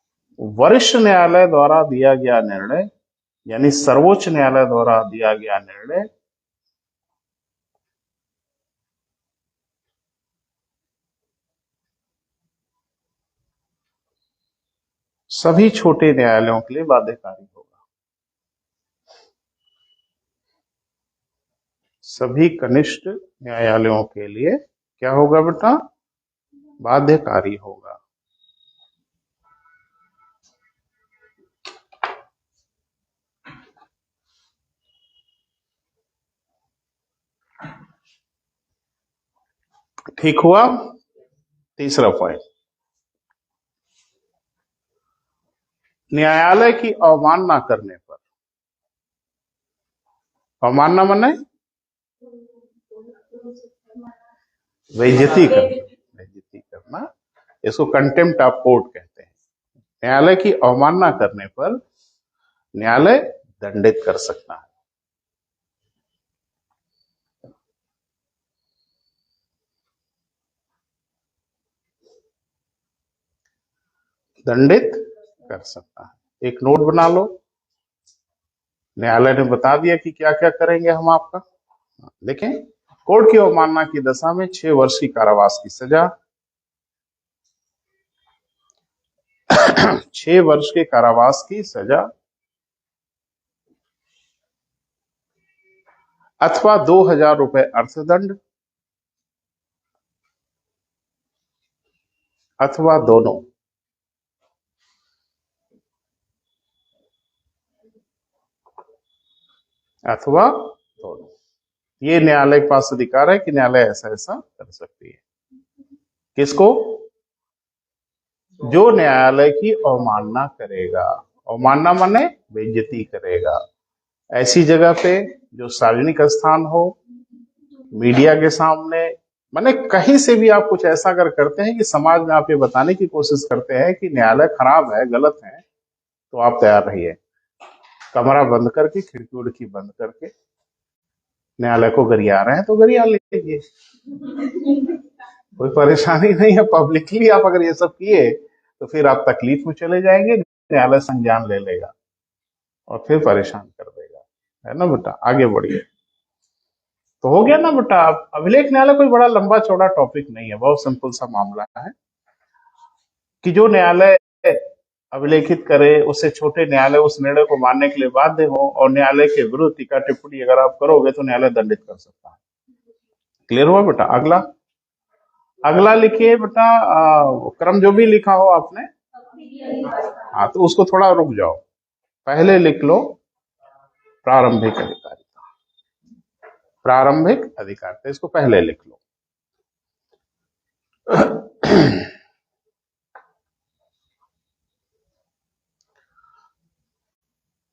वरिष्ठ न्यायालय द्वारा दिया गया निर्णय, यानी सर्वोच्च न्यायालय द्वारा दिया गया निर्णय सभी छोटे न्यायालयों के लिए बाध्यकारी होगा, सभी कनिष्ठ न्यायालयों के लिए क्या होगा बेटा? बाध्यकारी होगा। ठीक हुआ? तीसरा पॉइंट, न्यायालय की अवमानना करने पर, अवमानना माने बेइज्जती करना, इसको कंटेम्प्ट ऑफ कोर्ट कहते हैं। न्यायालय की अवमानना करने पर न्यायालय दंडित कर सकता है। दंडित कर सकता है। एक नोट बना लो, न्यायालय ने बता दिया कि क्या क्या करेंगे हम आपका। देखें, कोर्ट की अवमानना की दशा में 6 वर्ष की कारावास की सजा, 6 वर्ष के कारावास की सजा अथवा 2000 रुपए अर्थदंड अथवा दोनों। ये न्यायालय के पास अधिकार है कि न्यायालय ऐसा ऐसा कर सकती है। किसको? जो न्यायालय की अवमानना करेगा। अवमानना माने बेइज्जती करेगा, ऐसी जगह पे जो सार्वजनिक स्थान हो, मीडिया के सामने, माने कहीं से भी आप कुछ ऐसा अगर करते हैं कि समाज में आप ये बताने की कोशिश करते हैं कि न्यायालय खराब है, गलत है, तो आप तैयार रहिए, कमरा बंद करके, खिड़की उड़की बंद करके न्यायालय को गरिया रहे हैं तो गरिया लीजिए, कोई परेशानी नहीं है। पब्लिकली आप अगर ये सब किए तो फिर आप तकलीफ में चले जाएंगे, न्यायालय संज्ञान ले लेगा और फिर परेशान कर देगा, है ना बेटा? आगे बढ़िए। तो हो गया ना बेटा? अभिलेख न्यायालय कोई बड़ा लंबा चौड़ा टॉपिक नहीं है, बहुत सिंपल सा मामला है कि जो न्यायालय अभिलेखित करे उससे छोटे न्यायालय उस निर्णय को मानने के लिए बाध्य हो, और न्यायालय के विरुद्ध टीका टिप्पणी अगर आप करोगे तो न्यायालय दंडित कर सकता है। क्लियर हुआ बेटा? अगला लिखिए बेटा, क्रम जो भी लिखा हो आपने, हाँ, तो उसको थोड़ा रुक जाओ, पहले लिख लो प्रारंभिक अधिकारिता। प्रारंभिक अधिकारिता इसको पहले लिख लो।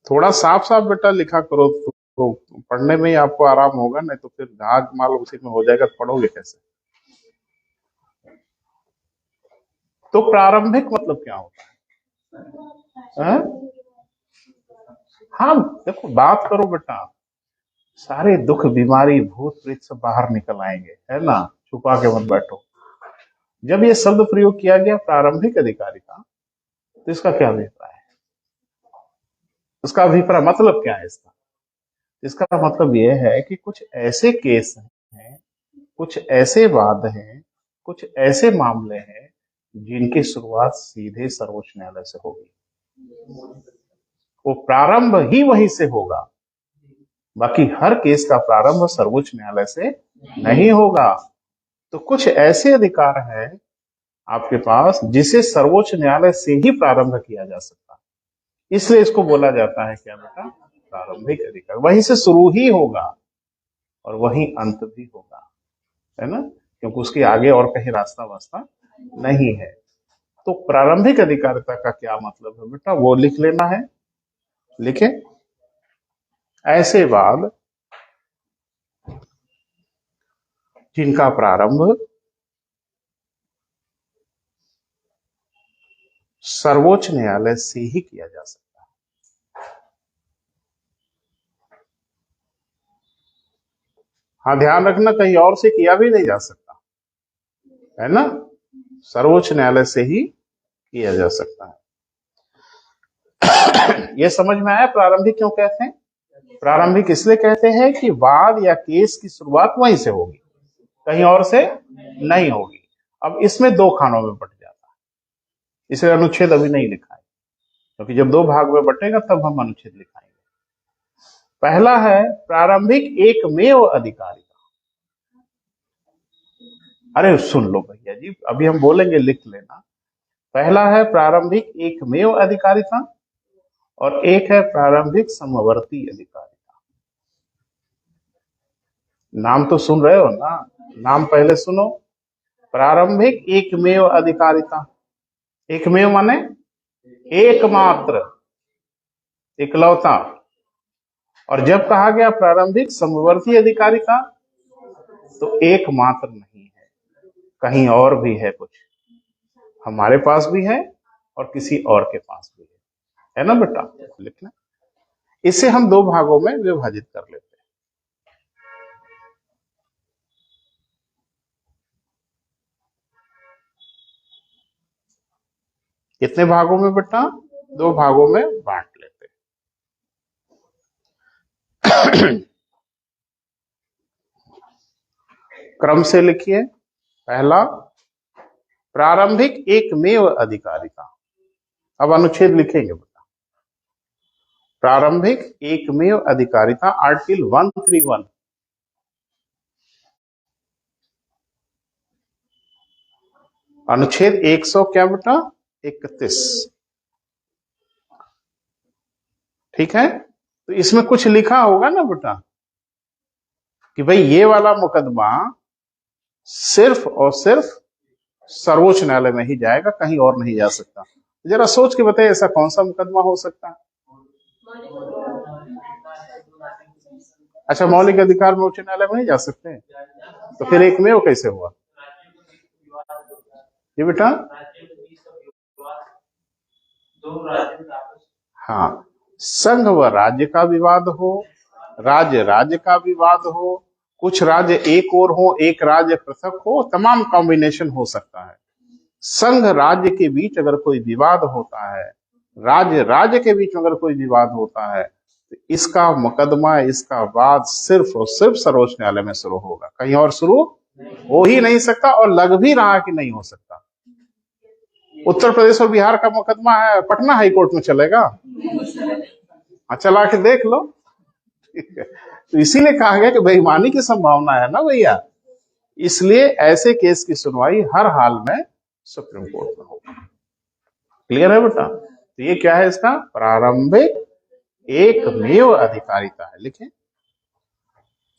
थोड़ा साफ साफ बेटा लिखा करो, तो पढ़ने में ही आपको आराम होगा, नहीं तो फिर घाघ माल उसी में हो जाएगा, तो पढ़ोगे कैसे? तो प्रारंभिक मतलब क्या होता है? हाँ, देखो बात करो बेटा, सारे दुख बीमारी भूत प्रेत सब बाहर निकल आएंगे, है ना, छुपा के मत बैठो। जब ये शब्द प्रयोग किया गया प्रारंभिक अधिकारिता, तो इसका क्या अभिप्राय है? उसका अभिप्राय मतलब क्या है इसका? इसका मतलब यह है कि कुछ ऐसे केस हैं, कुछ ऐसे वाद हैं, कुछ ऐसे मामले हैं जिनकी शुरुआत सीधे सर्वोच्च न्यायालय से होगी। वो प्रारंभ ही वहीं से होगा, बाकी हर केस का प्रारंभ सर्वोच्च न्यायालय से नहीं होगा। तो कुछ ऐसे अधिकार हैं आपके पास जिसे सर्वोच्च न्यायालय से ही प्रारंभ किया जा सकता है, इसलिए इसको बोला जाता है क्या बेटा? प्रारंभिक अधिकार। वहीं से शुरू ही होगा और वहीं अंत भी होगा, है ना, क्योंकि उसके आगे और कहीं रास्ता वास्ता नहीं है। तो प्रारंभिक अधिकारिता का क्या मतलब है बेटा, वो लिख लेना है। लिखे, ऐसे वाद जिनका प्रारंभ सर्वोच्च न्यायालय से ही किया जा सकता है। हाँ, ध्यान रखना, कहीं और से किया भी नहीं जा सकता, है ना, सर्वोच्च न्यायालय से ही किया जा सकता है। ये समझ में आया प्रारंभिक क्यों कहते हैं? प्रारंभिक इसलिए कहते हैं कि वाद या केस की शुरुआत वहीं से होगी, कहीं और से नहीं होगी। अब इसमें दो खानों में बट जाता है, इसलिए अनुच्छेद अभी नहीं लिखा है, क्योंकि जब दो भाग में बटेगा तब हम अनुच्छेद लिखाएंगे। पहला है प्रारंभिक एकमेव अधिकारिता। अरे सुन लो भैया जी, अभी हम बोलेंगे, लिख लेना। पहला है प्रारंभिक एकमेव अधिकारिता और एक है प्रारंभिक समवर्ती अधिकारिता। नाम तो सुन रहे हो ना, नाम पहले सुनो। प्रारंभिक एकमेव अधिकारिता, एकमेव माने एकमात्र, इकलौता। और जब कहा गया प्रारंभिक समवर्ती अधिकारिता, तो एकमात्र नहीं है, कहीं और भी है, कुछ हमारे पास भी है और किसी और के पास भी है ना बेटा? लिखना, इसे हम दो भागों में विभाजित कर लेते हैं। कितने भागों में बेटा? दो भागों में बांट लेते हैं। क्रम से लिखिए। पहला प्रारंभिक एकमेव अधिकारिता। अब अनुच्छेद लिखेंगे बेटा। प्रारंभिक एकमेव अधिकारिता आर्टिकल 131। अनुच्छेद 100 क्या बेटा? 31। ठीक है, तो इसमें कुछ लिखा होगा ना बेटा कि भाई ये वाला मुकदमा सिर्फ और सिर्फ सर्वोच्च न्यायालय में ही जाएगा, कहीं और नहीं जा सकता। जरा सोच के बताइए, ऐसा कौन सा मुकदमा हो सकता है? अच्छा, मौलिक अधिकार में उच्च न्यायालय में नहीं जा सकते, तो फिर एकमेव कैसे हुआ ये बेटा? हाँ, संघ व राज्य का विवाद हो, राज्य राज्य का विवाद हो, कुछ राज्य एक और हो, एक राज्य पृथक हो, तमाम कॉम्बिनेशन हो सकता है। संघ राज्य के बीच अगर कोई विवाद होता है, राज्य राज्य के बीच अगर कोई विवाद होता है, तो इसका मुकदमा, इसका वाद सिर्फ और सिर्फ सर्वोच्च न्यायालय में शुरू होगा, कहीं और शुरू हो ही नहीं सकता, और लग भी रहा कि नहीं हो सकता। उत्तर प्रदेश और बिहार का मुकदमा है, पटना हाई कोर्ट में चलेगा? चला के देख लो। ठीक है, तो इसीलिए कहा गया कि बेईमानी की संभावना है ना भैया, इसलिए ऐसे केस की सुनवाई हर हाल में सुप्रीम कोर्ट में होगी। क्लियर है बेटा? तो ये क्या है इसका? प्रारंभिक एकमेव अधिकारिता है। लिखें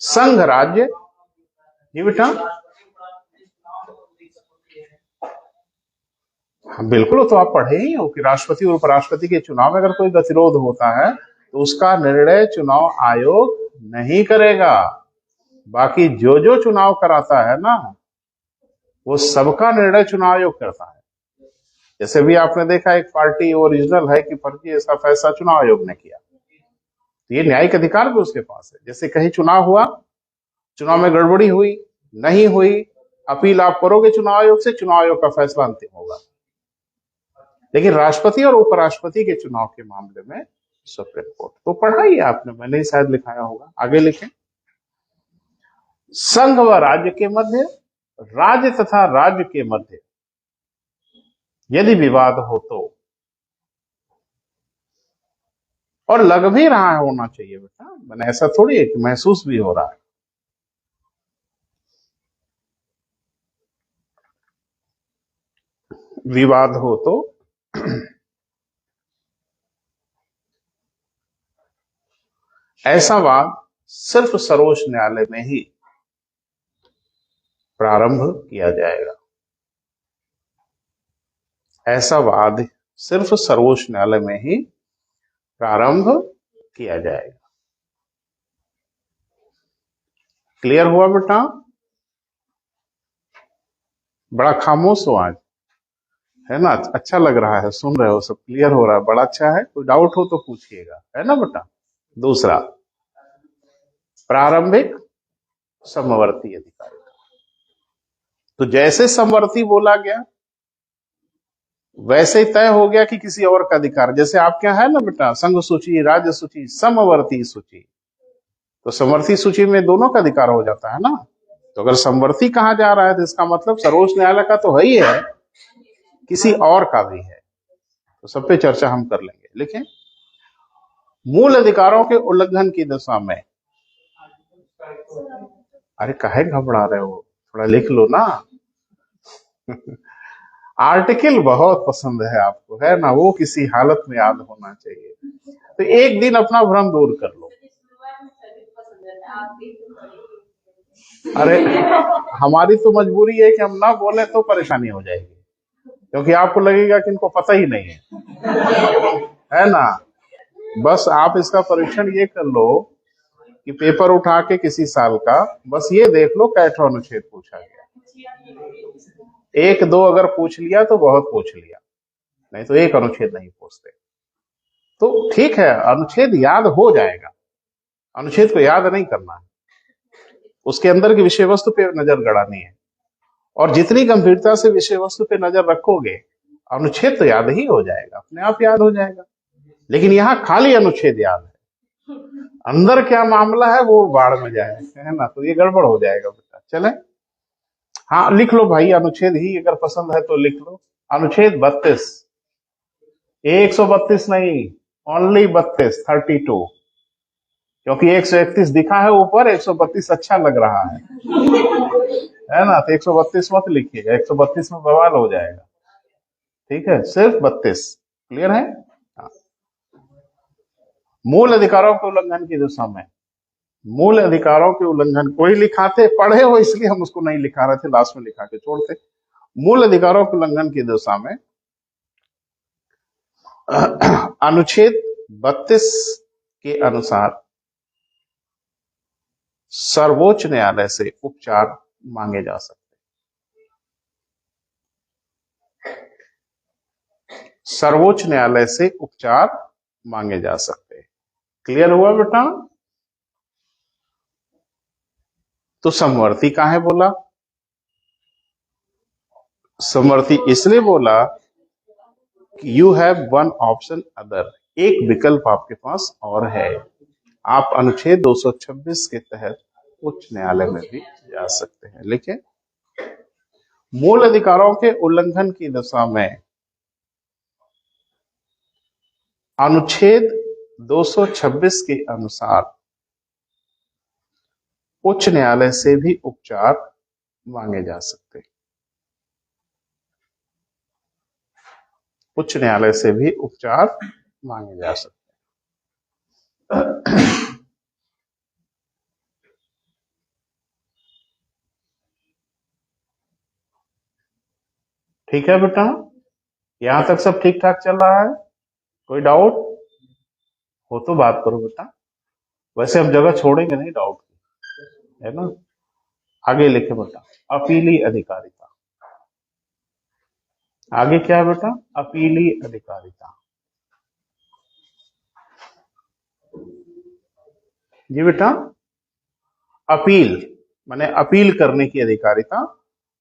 संघ राज्य। ये बेटा हाँ बिल्कुल, तो आप पढ़े ही हो कि राष्ट्रपति और उपराष्ट्रपति के चुनाव में अगर कोई गतिरोध होता है तो उसका निर्णय चुनाव आयोग नहीं करेगा। बाकी जो जो चुनाव कराता है ना, वो सबका निर्णय चुनाव आयोग करता है। जैसे भी आपने देखा एक पार्टी ओरिजिनल है कि फर्जी, ऐसा फैसला चुनाव आयोग ने किया, तो ये न्यायिक अधिकार भी उसके पास है। जैसे कहीं चुनाव हुआ, चुनाव में गड़बड़ी हुई, नहीं हुई, अपील आप करोगे चुनाव आयोग से, चुनाव आयोग का फैसला अंतिम होगा। लेकिन राष्ट्रपति और उपराष्ट्रपति के चुनाव के मामले में सुप्रीम कोर्ट। तो पढ़ा ही आपने, मैंने ही शायद लिखाया होगा। आगे लिखें संघ व राज्य के मध्य, राज्य तथा राज्य के मध्य यदि विवाद हो तो, और लग भी रहा है होना चाहिए बेटा, मैंने ऐसा थोड़ी है कि महसूस भी हो रहा है। विवाद हो तो ऐसा वाद सिर्फ सर्वोच्च न्यायालय में ही प्रारंभ किया जाएगा। ऐसा वाद सिर्फ सर्वोच्च न्यायालय में ही प्रारंभ किया जाएगा। क्लियर हुआ बेटा? बड़ा खामोश हो आज, है ना? अच्छा लग रहा है, सुन रहे हो, सब क्लियर हो रहा है, बड़ा अच्छा है। कोई डाउट हो तो पूछिएगा, है ना बेटा? दूसरा, प्रारंभिक समवर्ती अधिकारी। तो जैसे समवर्ती बोला गया वैसे ही तय हो गया कि किसी और का अधिकार। जैसे आपके यहाँ है ना बेटा, संघ सूची, राज्य सूची, समवर्ती सूची, तो समवर्ती सूची में दोनों का अधिकार हो जाता है ना। तो अगर समवर्ती कहा जा रहा है तो इसका मतलब सर्वोच्च न्यायालय का तो है ही है, किसी और का भी है। तो सब पे चर्चा हम कर लेंगे। लिखें मूल अधिकारों के उल्लंघन की दिशा में। अरे काहे घबरा रहे हो, थोड़ा लिख लो ना। आर्टिकल बहुत पसंद है आपको, है ना? वो किसी हालत में याद होना चाहिए। तो एक दिन अपना भ्रम दूर कर लो। अरे हमारी तो मजबूरी है कि हम ना बोले तो परेशानी हो जाएगी, क्योंकि आपको लगेगा कि इनको पता ही नहीं है ना? बस आप इसका परीक्षण ये कर लो कि पेपर उठा के किसी साल का बस ये देख लो कैठ अनुच्छेद पूछा गया। एक दो अगर पूछ लिया तो बहुत पूछ लिया, नहीं तो एक अनुच्छेद नहीं पूछते। तो ठीक है, अनुच्छेद याद हो जाएगा, अनुच्छेद को याद नहीं करना है, उसके अंदर की विषय वस्तु पे नजर गड़ानी है। और जितनी गंभीरता से विषय वस्तु पे नजर रखोगे, अनुच्छेद तो याद ही हो जाएगा, अपने आप याद हो जाएगा। लेकिन यहाँ खाली अनुच्छेद याद है, अंदर क्या मामला है वो बाढ़ में जाए, है ना? तो ये गड़बड़ हो जाएगा बेटा। चले, हाँ लिख लो भाई, अनुच्छेद ही अगर पसंद है तो लिख लो। अनुच्छेद 32, 132 नहीं, ओनली 32, 32, क्योंकि 131 दिखा है ऊपर, 132 अच्छा लग रहा है ना? तो 132 मत लिखिएगा, 132 में बवाल हो जाएगा। ठीक है, सिर्फ 32। क्लियर है? हाँ। मूल अधिकारों के उल्लंघन की दिशा में, मूल अधिकारों के उल्लंघन कोई लिखाते पढ़े हो इसलिए हम उसको नहीं लिखा रहे थे, लास्ट में लिखा के छोड़ते। मूल अधिकारों के उल्लंघन की दिशा में अनुच्छेद 32 के अनुसार सर्वोच्च न्यायालय से उपचार मांगे जा सकते। सर्वोच्च न्यायालय से उपचार मांगे जा सकते। क्लियर हुआ बेटा? तो समवर्ती काहे बोला? समवर्ती इसलिए बोला कि you have one option other, एक विकल्प आपके पास और है, आप अनुच्छेद 226 के तहत उच्च न्यायालय में भी जा सकते हैं। लिखे मूल अधिकारों के उल्लंघन की दशा में अनुच्छेद 226 के अनुसार उच्च न्यायालय से भी उपचार मांगे जा सकते। उच्च न्यायालय से भी उपचार मांगे जा सकते हैं। ठीक है बेटा, यहां तक सब ठीक ठाक चल रहा है? कोई डाउट हो तो बात करो बेटा, वैसे हम जगह छोड़ेंगे नहीं डाउट की, है ना। आगे लिखे बेटा, अपीली अधिकारिता। आगे क्या है बेटा? अपीली अधिकारिता। जी बेटा, अपील माने अपील करने की अधिकारिता।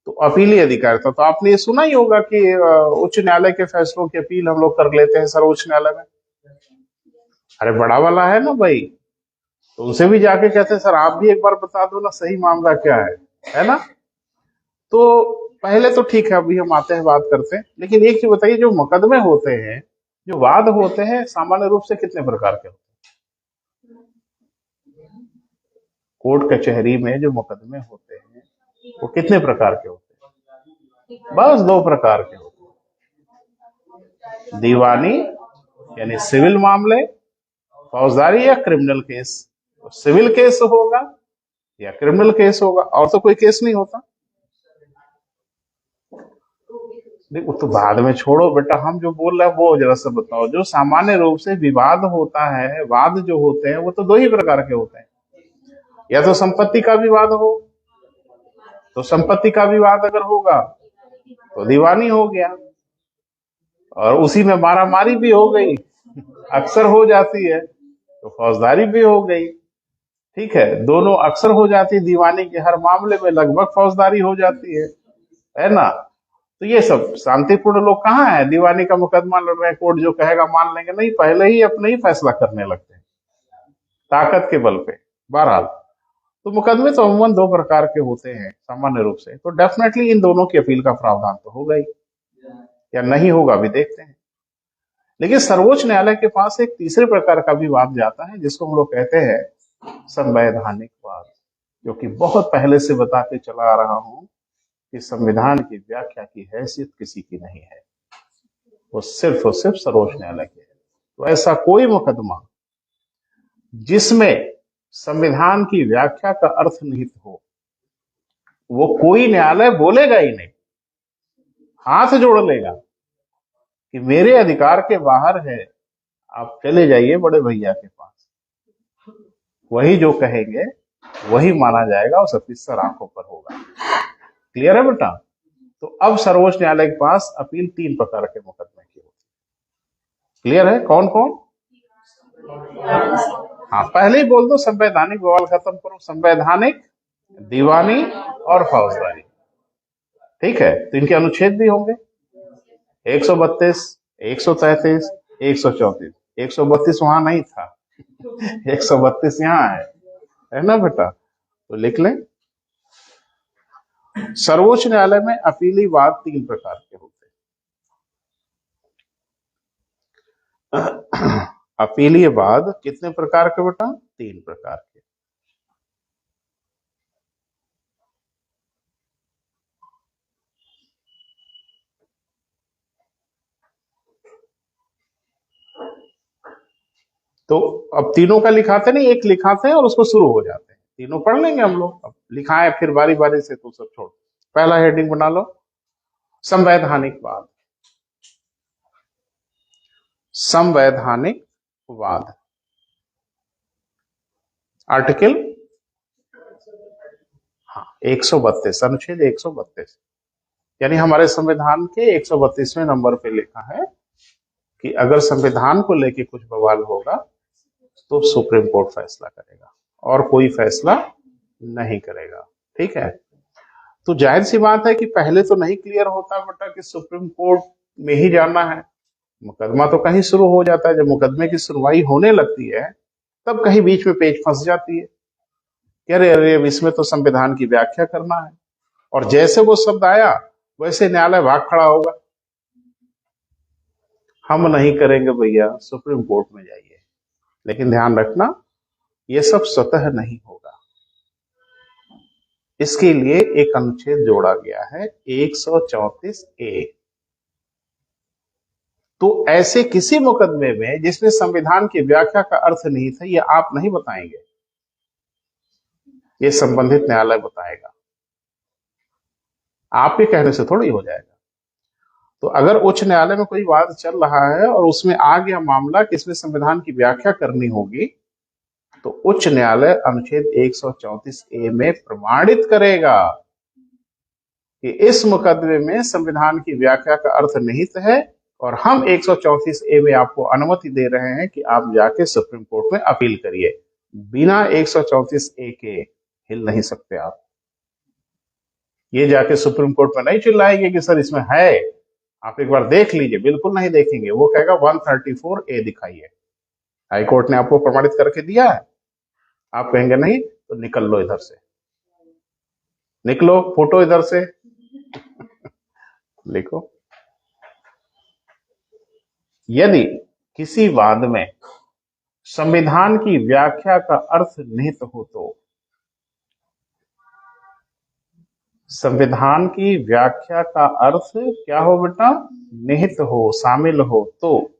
तो अपीली अधिकारिता तो आपने ये सुना ही होगा कि उच्च न्यायालय के फैसलों की अपील हम लोग कर लेते हैं सर्वोच्च न्यायालय में। अरे बड़ा वाला है ना भाई, तो उनसे भी जाके कहते हैं सर आप भी एक बार बता दो ना सही मामला क्या है ना। तो पहले तो ठीक है, अभी हम आते हैं बात करते हैं, लेकिन एक चीज बताइए, जो मुकदमे होते हैं, जो वाद होते हैं, सामान्य रूप से कितने प्रकार के होते हैं? कोर्ट कचहरी में जो मुकदमे होते हैं वो कितने प्रकार के होते हैं? बस दो प्रकार के होते हैं, दीवानी यानी सिविल मामले, फौजदारी या क्रिमिनल केस। तो सिविल केस होगा या क्रिमिनल केस होगा, और तो कोई केस नहीं होता। देखो तो बाद में छोड़ो बेटा, हम जो बोल रहे हैं वो जरा सा बताओ। जो सामान्य रूप से विवाद होता है, वाद जो होते हैं वो तो दो ही प्रकार के होते हैं, या तो संपत्ति का विवाद हो, तो संपत्ति का विवाद अगर होगा तो दीवानी हो गया, और उसी में मारा मारी भी हो गई, अक्सर हो जाती है, तो फौजदारी भी हो गई। ठीक है, दोनों अक्सर हो जाती है, दीवानी के हर मामले में लगभग फौजदारी हो जाती है ना। तो ये सब शांतिपूर्ण लोग कहाँ है, दीवानी का मुकदमा लड़ रहे हैं, कोर्ट जो कहेगा मान लेंगे, नहीं, पहले ही अपने ही फैसला करने लगते हैं ताकत के बल पे। बहरहाल, तो मुकदमे तो अमूमन दो प्रकार के होते हैं सामान्य रूप से, तो डेफिनेटली इन दोनों की अपील का प्रावधान तो होगा ही, या नहीं होगा अभी देखते हैं। लेकिन सर्वोच्च न्यायालय के पास एक तीसरे प्रकार का भी वाद जाता है, जिसको हम लोग कहते हैं संवैधानिक वाद, जो कि बहुत पहले से बताते चला आ रहा हूं कि संविधान की व्याख्या की हैसियत किसी की नहीं है, वो सिर्फ और सिर्फ सर्वोच्च न्यायालय की है। तो ऐसा कोई मुकदमा जिसमें संविधान की व्याख्या का अर्थ निहित हो, वो कोई न्यायालय बोलेगा ही नहीं, हाथ जोड़ लेगा कि मेरे अधिकार के बाहर है, आप चले जाइए बड़े भैया के पास, वही जो कहेंगे वही माना जाएगा, और सतीसर आंखों पर होगा। क्लियर है बेटा? तो अब सर्वोच्च न्यायालय के पास अपील तीन प्रकार के मुकदमे की होती है। क्लियर है? कौन कौन? हाँ, पहले ही बोल दो, संवैधानिक बवाल खत्म करो, संवैधानिक, दीवानी और फौजदारी। ठीक है, तो इनके अनुच्छेद भी होंगे 132, 133, 134। 132 वहां नहीं था, 132 यहाँ है ना बेटा? तो लिख लें, सर्वोच्च न्यायालय में अपीली वाद तीन प्रकार के होते हैं। अपीलीय वाद कितने प्रकार के बेटा? तीन प्रकार के। तो अब तीनों का लिखाते नहीं, एक लिखाते हैं और उसको शुरू हो जाते हैं। तीनों पढ़ लेंगे हम लोग, अब लिखाए फिर बारी बारी से, तो सब छोड़। पहला हेडिंग बना लो, संवैधानिक वाद। संवैधानिक वाद, आर्टिकल 132, अनुच्छेद 132, यानी हमारे संविधान के 132वें नंबर पे लिखा है कि अगर संविधान को लेके कुछ बवाल होगा तो सुप्रीम कोर्ट फैसला करेगा, और कोई फैसला नहीं करेगा। ठीक है, तो जाहिर सी बात है कि पहले तो नहीं क्लियर होता बेटा कि सुप्रीम कोर्ट में ही जाना है, मुकदमा तो कहीं शुरू हो जाता है। जब मुकदमे की सुनवाई होने लगती है तब कहीं बीच में पेच फंस जाती है कि अरे अरे अब इसमें तो संविधान की व्याख्या करना है, और जैसे वो शब्द आया वैसे न्यायालय भाग खड़ा होगा, हम नहीं करेंगे भैया, सुप्रीम कोर्ट में जाइए। लेकिन ध्यान रखना, ये सब स्वतः नहीं होगा, इसके लिए एक अनुच्छेद जोड़ा गया है 134A। तो ऐसे किसी मुकदमे में जिसमें संविधान की व्याख्या का अर्थ नहीं था, ये आप नहीं बताएंगे, ये संबंधित न्यायालय बताएगा। आपके कहने से थोड़ी हो जाएगा। तो अगर उच्च न्यायालय में कोई वाद चल रहा है और उसमें आ गया मामला कि इसमें संविधान की व्याख्या करनी होगी, तो उच्च न्यायालय अनुच्छेद 134A में प्रमाणित करेगा कि इस मुकदमे में संविधान की व्याख्या का अर्थ निहित है और हम 134A में आपको अनुमति दे रहे हैं कि आप जाके सुप्रीम कोर्ट में अपील करिए। बिना 134A के हिल नहीं सकते आप। ये जाके सुप्रीम कोर्ट में नहीं चिल्लाएंगे कि सर इसमें है, आप एक बार देख लीजिए। बिल्कुल नहीं देखेंगे, वो कहेगा 134A दिखाइए। हाईकोर्ट ने आपको प्रमाणित करके दिया है, आप कहेंगे नहीं तो निकल लो इधर से, निकलो, फोटो इधर से लिखो। यदि किसी वाद में संविधान की व्याख्या का अर्थ निहित हो तो, संविधान की व्याख्या का अर्थ क्या हो बेटा, निहित हो, शामिल हो तो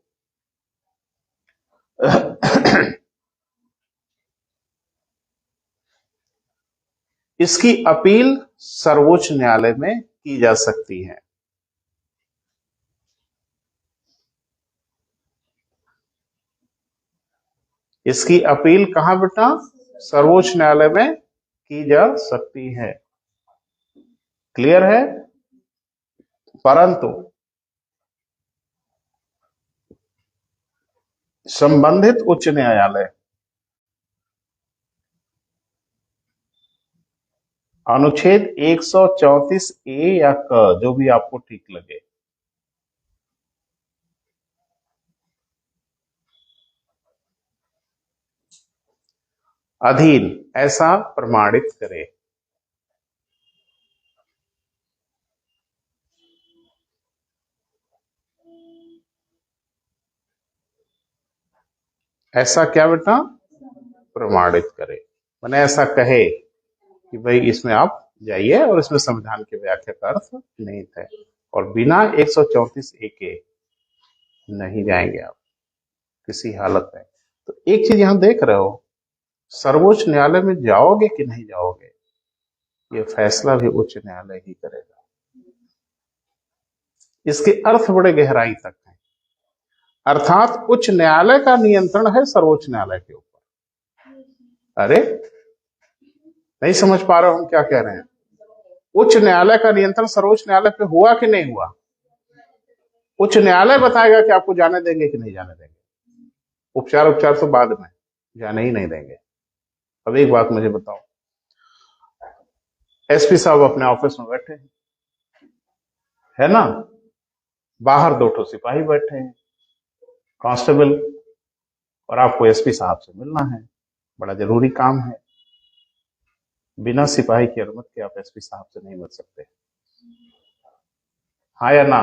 इसकी अपील सर्वोच्च न्यायालय में की जा सकती है। इसकी अपील कहां बेटा, सर्वोच्च न्यायालय में की जा सकती है। क्लियर है? परंतु संबंधित उच्च न्यायालय अनुच्छेद 134A या क, जो भी आपको ठीक लगे, अधीन ऐसा प्रमाणित करे। ऐसा क्या बेटा, प्रमाणित करे, मैंने ऐसा कहे कि भाई इसमें आप जाइए और इसमें संविधान की व्याख्या का अर्थ निहित है, और बिना 134A के नहीं जाएंगे आप किसी हालत में। तो एक चीज यहां देख रहे हो, सर्वोच्च न्यायालय में जाओगे कि नहीं जाओगे, ये फैसला भी उच्च न्यायालय ही करेगा। इसके अर्थ बड़े गहराई तक हैं, अर्थात उच्च न्यायालय का नियंत्रण है सर्वोच्च न्यायालय के ऊपर। अरे नहीं समझ पा रहे हो हम क्या कह रहे हैं? उच्च न्यायालय का नियंत्रण सर्वोच्च न्यायालय पे हुआ कि नहीं हुआ? उच्च न्यायालय बताएगा कि आपको जाने देंगे कि नहीं जाने देंगे। उपचार तो बाद में, जाने ही नहीं देंगे। अब एक बात मुझे बताओ, एसपी साहब अपने ऑफिस में बैठे हैं, है ना, बाहर 2 सिपाही बैठे हैं, कांस्टेबल, और आपको एसपी साहब से मिलना है, बड़ा जरूरी काम है। बिना सिपाही की अनुमति के आप एसपी साहब से नहीं मिल सकते, हाँ या ना?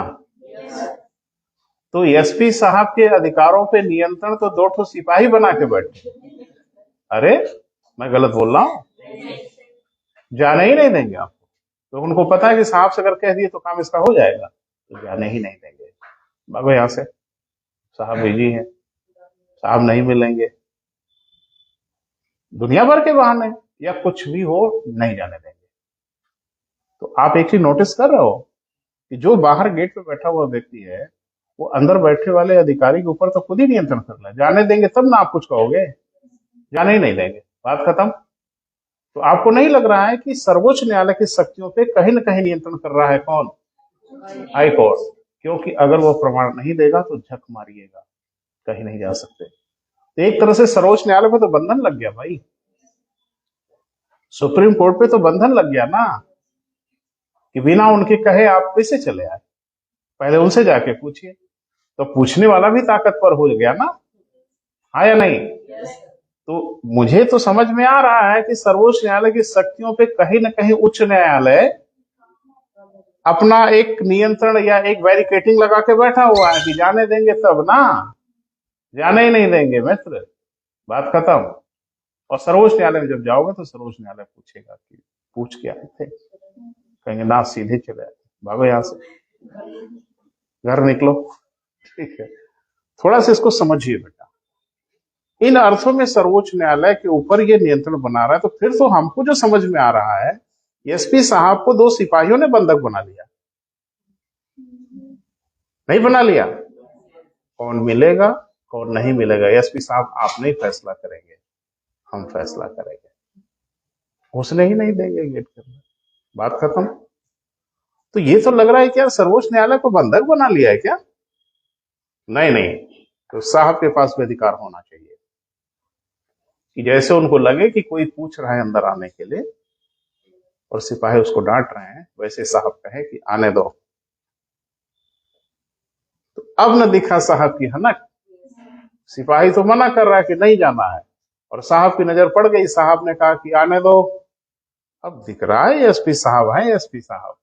तो एसपी साहब के अधिकारों पे नियंत्रण तो 2 सिपाही बना के बैठे। अरे मैं गलत बोल रहा हूं? जाने ही नहीं देंगे आपको। तो उनको पता है कि साहब से अगर कह दिए तो काम इसका हो जाएगा, तो जाने ही नहीं देंगे। भागो यहां से, साहब बिजी हैं, साहब नहीं मिलेंगे, दुनिया भर के बहाने या कुछ भी हो, नहीं जाने देंगे। तो आप एक चीज नोटिस कर रहे हो कि जो बाहर गेट पे बैठा हुआ व्यक्ति है, वो अंदर बैठे वाले अधिकारी के ऊपर तो खुद ही नियंत्रण कर रहा है। जाने देंगे तब ना आप कुछ कहोगे, जाने ही नहीं देंगे, बात खत्म। तो आपको नहीं लग रहा है कि सर्वोच्च न्यायालय की शक्तियों पे कहीं ना कहीं नियंत्रण कर रहा है कौन? High court. क्योंकि अगर वो प्रमाण नहीं देगा तो झक मारिएगा, कहीं नहीं जा सकते। तो एक तरह से सर्वोच्च न्यायालय पे तो बंधन लग गया भाई, सुप्रीम कोर्ट पे तो बंधन लग गया ना, कि बिना उनके कहे आप कैसे चले आए। पहले उनसे जाके पूछिए, तो पूछने वाला भी ताकतवर हो गया ना, हाँ या नहीं? तो मुझे तो समझ में आ रहा है कि सर्वोच्च न्यायालय की शक्तियों पे कहीं ना कहीं उच्च न्यायालय अपना एक नियंत्रण या एक बैरिकेटिंग लगा के बैठा हुआ है कि जाने देंगे तब ना, जाने ही नहीं देंगे मित्र, बात खत्म। और सर्वोच्च न्यायालय में जब जाओगे तो सर्वोच्च न्यायालय पूछेगा कि पूछ के आए थे, कहेंगे ना, सीधे चले आए, भागो यहां से, घर निकलो। ठीक है, थोड़ा सा इसको समझिए बेटा। इन अर्थों में सर्वोच्च न्यायालय के ऊपर ये नियंत्रण बना रहा है, तो फिर तो हमको जो समझ में आ रहा है, एसपी साहब को 2 सिपाहियों ने बंधक बना लिया, नहीं बना लिया? कौन मिलेगा कौन नहीं मिलेगा, एसपी साहब आप नहीं फैसला करेंगे, हम फैसला करेंगे, घुसने ही नहीं देंगे गेट के अंदर, बात खत्म। तो ये तो लग रहा है कि यार सर्वोच्च न्यायालय को बंधक बना लिया है क्या? नहीं नहीं, तो साहब के पास भी अधिकार होना चाहिए कि जैसे उनको लगे कि कोई पूछ रहा है अंदर आने के लिए और सिपाही उसको डांट रहे हैं, वैसे साहब कहे कि आने दो। तो अब न दिखा साहब की हनक, सिपाही तो मना कर रहा है कि नहीं जाना है, और साहब की नजर पड़ गई, साहब ने कहा कि आने दो। अब दिख रहा है एसपी साहब है, एसपी साहब।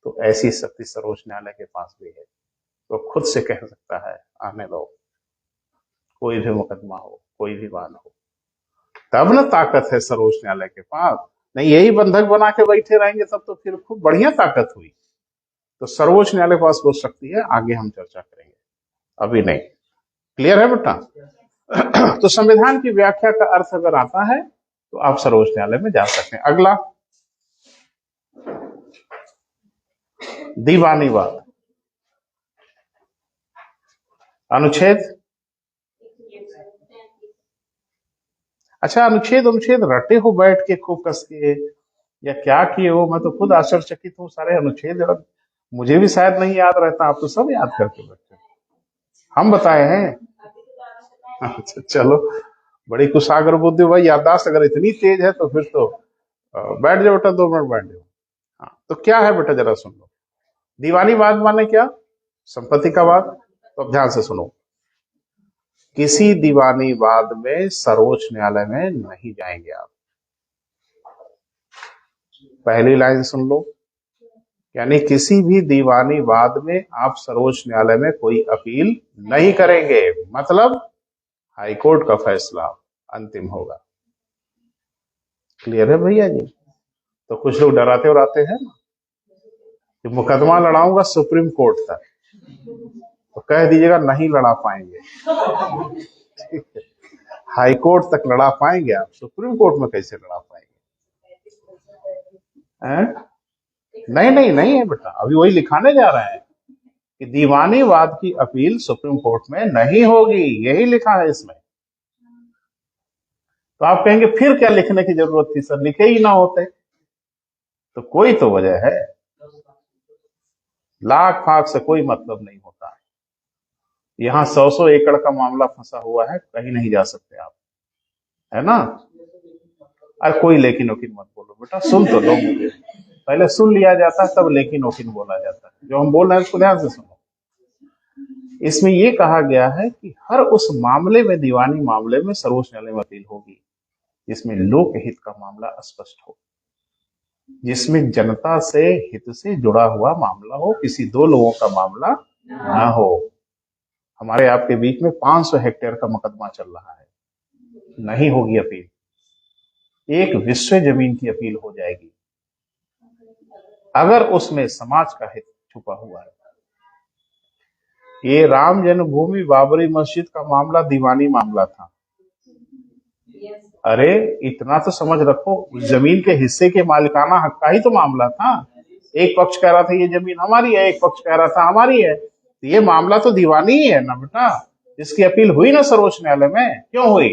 तो ऐसी शक्ति सर्वोच्च न्यायालय के पास भी है, तो खुद से कह सकता है आने दो, कोई भी मुकदमा हो, कोई भी वाद हो। तब न ताकत है सर्वोच्च न्यायालय के पास। नहीं यही बंधक बना के बैठे रहेंगे तब तो फिर खूब बढ़िया ताकत हुई। तो सर्वोच्च न्यायालय के पास वो शक्ति है, आगे हम चर्चा करेंगे, अभी नहीं। क्लियर है बेटा? तो संविधान की व्याख्या का अर्थ अगर आता है तो आप सर्वोच्च न्यायालय में जा सकते हैं। अगला, दीवानीवाद, अनुच्छेद। अच्छा, अनुच्छेद अनुच्छेद रटे हो बैठ के खूब कस के, या क्या किए हो? मैं तो खुद आश्चर्यचकित हूँ, सारे अनुच्छेद मुझे भी शायद नहीं याद रहता, आप तो सब याद करके बैठे। हम बताए हैं? अच्छा चलो, बड़ी कुशाग्र बुद्धि भाई, याददाश्त अगर इतनी तेज है तो फिर तो बैठ जाओ बेटा, 2 मिनट बैठ जाओ। हाँ, तो क्या है बेटा जरा सुन लो। दीवानीवाद माने क्या? संपत्ति का वाद। तो अब ध्यान से सुनो, किसी दीवानीवाद में सर्वोच्च न्यायालय में नहीं जाएंगे आप। पहली लाइन सुन लो, यानी किसी भी दीवानीवाद में आप सर्वोच्च न्यायालय में कोई अपील नहीं करेंगे, मतलब हाईकोर्ट का फैसला अंतिम होगा। क्लियर है भैया जी? तो कुछ लोग डराते उड़ाते हैं ना कि मुकदमा लड़ाऊंगा सुप्रीम कोर्ट तक, तो कह दीजिएगा नहीं लड़ा पाएंगे। ठीक है, हाई कोर्ट तक लड़ा पाएंगे आप, सुप्रीम कोर्ट में कैसे लड़ा पाएंगे? हैं? नहीं नहीं नहीं है बेटा, अभी वही लिखाने जा रहे हैं कि दीवानीवाद की अपील सुप्रीम कोर्ट में नहीं होगी, यही लिखा है इसमें। तो आप कहेंगे फिर क्या लिखने की जरूरत थी सर, लिखे ही ना होते। तो कोई तो वजह है, लाख फाख से कोई मतलब नहीं होता है। यहाँ 100 एकड़ का मामला फंसा हुआ है, कहीं नहीं जा सकते आप, है ना? अरे कोई लेकिन वकील मत बोलो बेटा, सुन तो लो मुझे, पहले सुन लिया जाता है तब लेकिन वकील बोला जाता है। जो हम बोल रहे हैं उसको ध्यान से सुनो। इसमें यह कहा गया है कि हर उस मामले में, दीवानी मामले में सर्वोच्च न्यायालय में अपील होगी जिसमें लोक हित का मामला स्पष्ट हो, जिसमें जनता से हित से जुड़ा हुआ मामला हो, किसी 2 लोगों का मामला ना हो। हमारे आपके बीच में 500 हेक्टेयर का मुकदमा चल रहा है, नहीं होगी अपील, एक विश्व जमीन की अपील हो जाएगी अगर उसमें समाज का हित छुपा हुआ है। ये राम जन्मभूमि बाबरी मस्जिद का मामला दीवानी मामला था। अरे इतना तो समझ रखो, उस जमीन के हिस्से के मालिकाना हक का ही तो मामला था। एक पक्ष कह रहा था ये जमीन हमारी है, एक पक्ष कह रहा था हमारी है, तो ये मामला तो दीवानी ही है ना बेटा। इसकी अपील हुई ना सर्वोच्च न्यायालय में, क्यों हुई?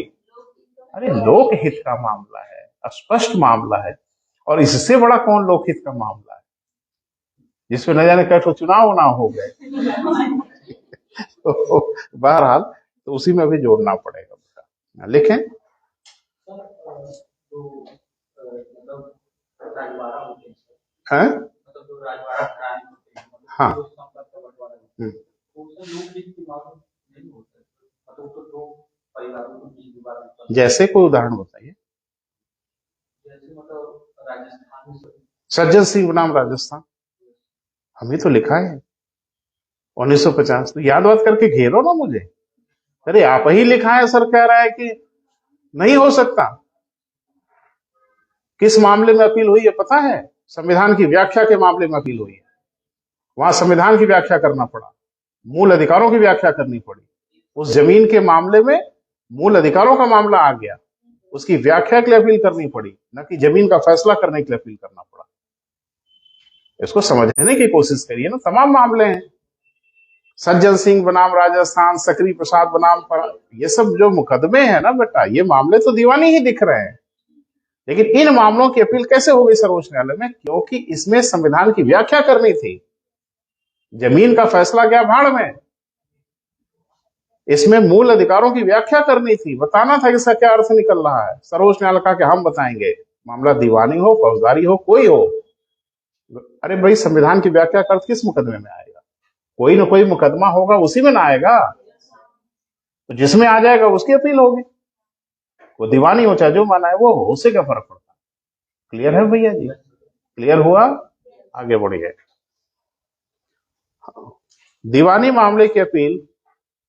अरे लोकहित का मामला है, स्पष्ट मामला है, और इससे बड़ा कौन लोकहित का मामला है जिसमें न जाने कैसे चुनाव ना हो गए। तो बहरहाल तो उसी में भी जोड़ना पड़ेगा बेटा, लिखें। हैं? हाँ, जैसे कोई उदाहरण बताइए। सज्जन सिंह बनाम राजस्थान, हम ही तो लिखा है 1950। तो याद बात करके घेरो ना मुझे। अरे आप ही लिखा है, सर कह रहा है कि नहीं हो सकता। किस मामले में अपील हुई है पता है? संविधान की व्याख्या के मामले में अपील हुई है, वहां संविधान की व्याख्या करना पड़ा। मूल अधिकारों की व्याख्या करनी पड़ी। उस जमीन के मामले में मूल अधिकारों का मामला आ गया, उसकी व्याख्या के लिए अपील करनी पड़ी, न कि जमीन का फैसला करने के लिए अपील करना पड़ा। इसको समझने की कोशिश करिए ना। तमाम मामले हैं, सज्जन सिंह बनाम राजस्थान, सकरी प्रसाद बनाम ये सब जो मुकदमे हैं ना बेटा, ये मामले तो दीवानी ही दिख रहे हैं। लेकिन इन मामलों की अपील कैसे हो गई सर्वोच्च न्यायालय में? क्योंकि इसमें संविधान की व्याख्या करनी थी। जमीन का फैसला गया भाड़ में, इसमें मूल अधिकारों की व्याख्या करनी थी, बताना था कि इसका क्या अर्थ निकल रहा है। सर्वोच्च न्यायालय कहा कि हम बताएंगे, मामला दीवानी हो, फौजदारी हो, कोई हो। अरे भाई, संविधान की व्याख्या का अर्थ किस मुकदमे में आएगा? कोई ना कोई मुकदमा होगा, उसी में ना आएगा। तो जिसमें आ जाएगा उसकी अपील होगी, वो दीवानी हो चाहे जो माना है वो हो, उससे क्या फर्क पड़ता है? क्लियर है भैया जी? क्लियर हुआ? आगे बढ़िए। दीवानी मामले की अपील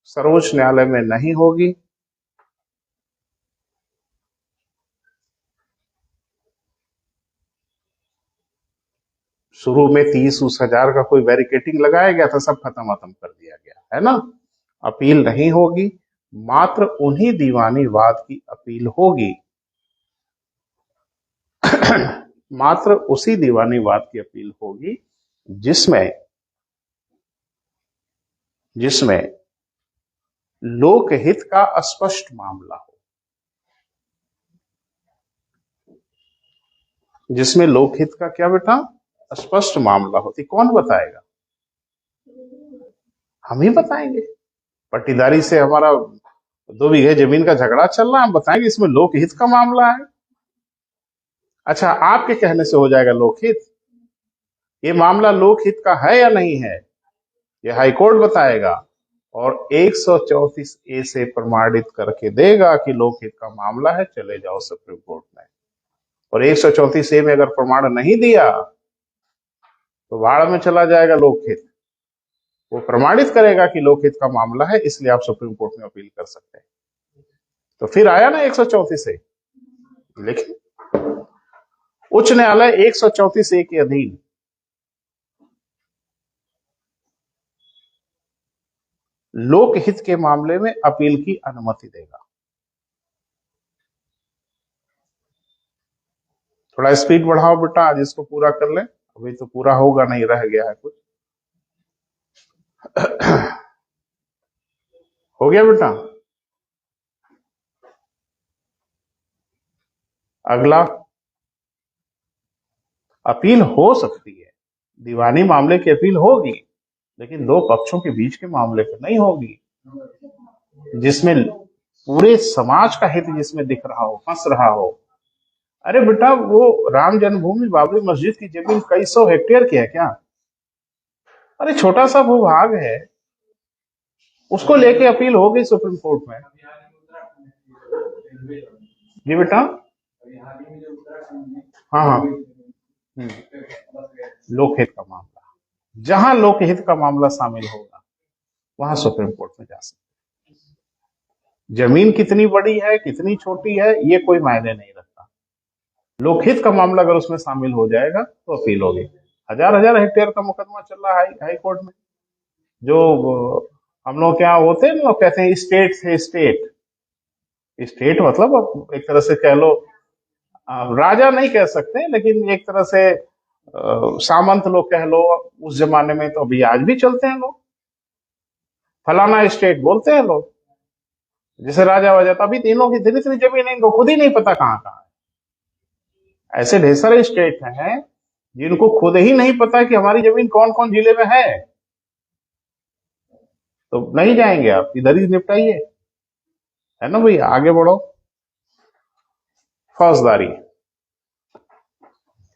सर्वोच्च न्यायालय में नहीं होगी। शुरू में 30,000 का कोई बैरिकेटिंग लगाया गया था, सब खत्म कर दिया गया है ना। अपील नहीं होगी, मात्र उन्हीं दीवानी वाद की अपील होगी। मात्र उसी दीवानी वाद की अपील होगी जिसमें लोकहित का स्पष्ट मामला हो, जिसमें लोकहित का क्या बेटा? स्पष्ट मामला होती। कौन बताएगा? हम ही बताएंगे। पट्टीदारी से हमारा 2 बीघे जमीन का झगड़ा चल रहा है, हम बताएंगे इसमें लोकहित का मामला है। अच्छा, आपके कहने से हो जाएगा लोकहित? ये मामला लोकहित का है या नहीं है, ये हाईकोर्ट बताएगा और 134A से प्रमाणित करके देगा कि लोकहित का मामला है, चले जाओ सुप्रीम कोर्ट में। और 134A में अगर प्रमाण नहीं दिया तो भाड़ में चला जाएगा लोकहित। वो प्रमाणित करेगा कि लोकहित का मामला है, इसलिए आप सुप्रीम कोर्ट में अपील कर सकते हैं। तो फिर आया ना 134A। लेकिन उच्च न्यायालय 134A के अधीन लोकहित के मामले में अपील की अनुमति देगा। थोड़ा स्पीड बढ़ाओ बेटा, आज इसको पूरा कर ले, अभी तो पूरा होगा नहीं, रह गया है कुछ। हो गया बेटा? अगला, अपील हो सकती है, दीवानी मामले की अपील होगी, लेकिन 2 पक्षों के बीच के मामले पर नहीं होगी, जिसमें पूरे समाज का हित जिसमें दिख रहा हो, फंस रहा हो। अरे बेटा, वो राम जन्मभूमि बाबरी मस्जिद की जमीन कई सौ हेक्टेयर की है क्या? अरे छोटा सा भूभाग है, उसको लेके अपील हो गई सुप्रीम कोर्ट में। जी बेटा, हाँ हाँ, लोकहित का मामला, जहां लोकहित का मामला शामिल होगा वहां सुप्रीम कोर्ट में जा सकते। जमीन कितनी बड़ी है, कितनी छोटी है, ये कोई मायने नहीं रखता। लोकहित का मामला अगर उसमें शामिल हो जाएगा तो अपील होगी। हजार हेक्टेयर का मुकदमा चल रहा है हाई कोर्ट में, जो हम लोग क्या होते हैं ना, कहते हैं स्टेट से स्टेट मतलब अब एक तरह से कह लो, राजा नहीं कह सकते, लेकिन एक तरह से सामंत लोग कह लो। उस जमाने में तो अभी आज भी चलते हैं लोग, फलाना स्टेट बोलते हैं लोग, जैसे राजा वजह। अभी तीनों की इतनी जमीन है, इनको खुद ही नहीं पता कहाँ कहाँ है। ऐसे ढेर सारे स्टेट हैं जिनको खुद ही नहीं पता कि हमारी जमीन कौन कौन जिले में है। तो नहीं जाएंगे आप, इधर ही निपटाइए, है ना भैया? आगे बढ़ो। फौजदारी,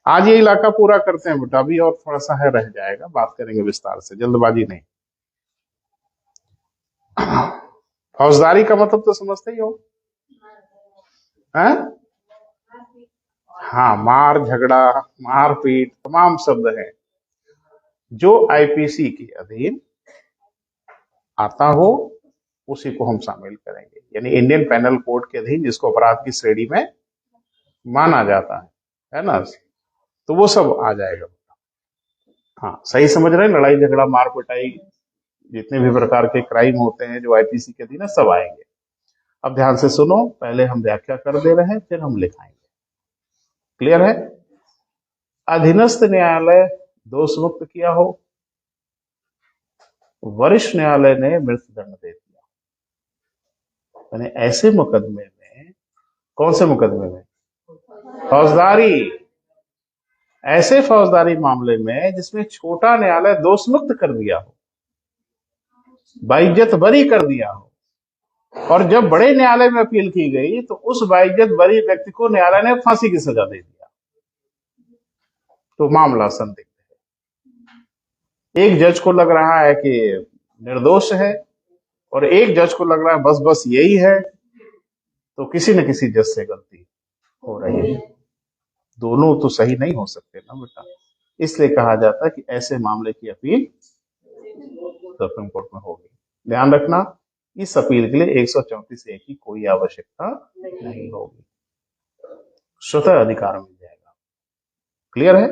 आज ये इलाका पूरा करते हैं बेटा, अभी और थोड़ा सा है, रह जाएगा, बात करेंगे विस्तार से, जल्दबाजी नहीं। फौजदारी का मतलब तो समझते ही हो, हैं? हाँ, मार झगड़ा, मारपीट, तमाम शब्द हैं जो आईपीसी के अधीन आता हो, उसी को हम शामिल करेंगे। यानी इंडियन पैनल कोड के अधीन जिसको अपराध की श्रेणी में माना जाता है ना, तो वो सब आ जाएगा। हाँ, सही समझ रहे हैं? लड़ाई झगड़ा, मार पिटाई, जितने भी प्रकार के क्राइम होते हैं जो आईपीसी के अधीन है सब आएंगे। अब ध्यान से सुनो, पहले हम व्याख्या कर दे रहे हैं फिर हम लिखाएंगे। क्लियर है? अधीनस्थ न्यायालय दोष मुक्त किया हो, वरिष्ठ न्यायालय ने मृत्युदंड दे दिया, यानी ऐसे मुकदमे में, कौन से मुकदमे में? फौजदारी, ऐसे फौजदारी मामले में जिसमें छोटा न्यायालय दोष मुक्त कर दिया हो, बाइज्जत बरी कर दिया हो, और जब बड़े न्यायालय में अपील की गई तो उस बाइज्जत बरी व्यक्ति को न्यायालय ने फांसी की सजा दे दिया, तो मामला संदिग्ध है। एक जज को लग रहा है कि निर्दोष है और एक जज को लग रहा है बस बस यही है, तो किसी न किसी जज से गलती हो रही है। दोनों तो सही नहीं हो सकते ना बेटा, इसलिए कहा जाता है कि ऐसे मामले की अपील सुप्रीम कोर्ट में होगी। ध्यान रखना, इस अपील के लिए 134A की कोई आवश्यकता नहीं होगी, स्वतः अधिकार मिल जाएगा। क्लियर है?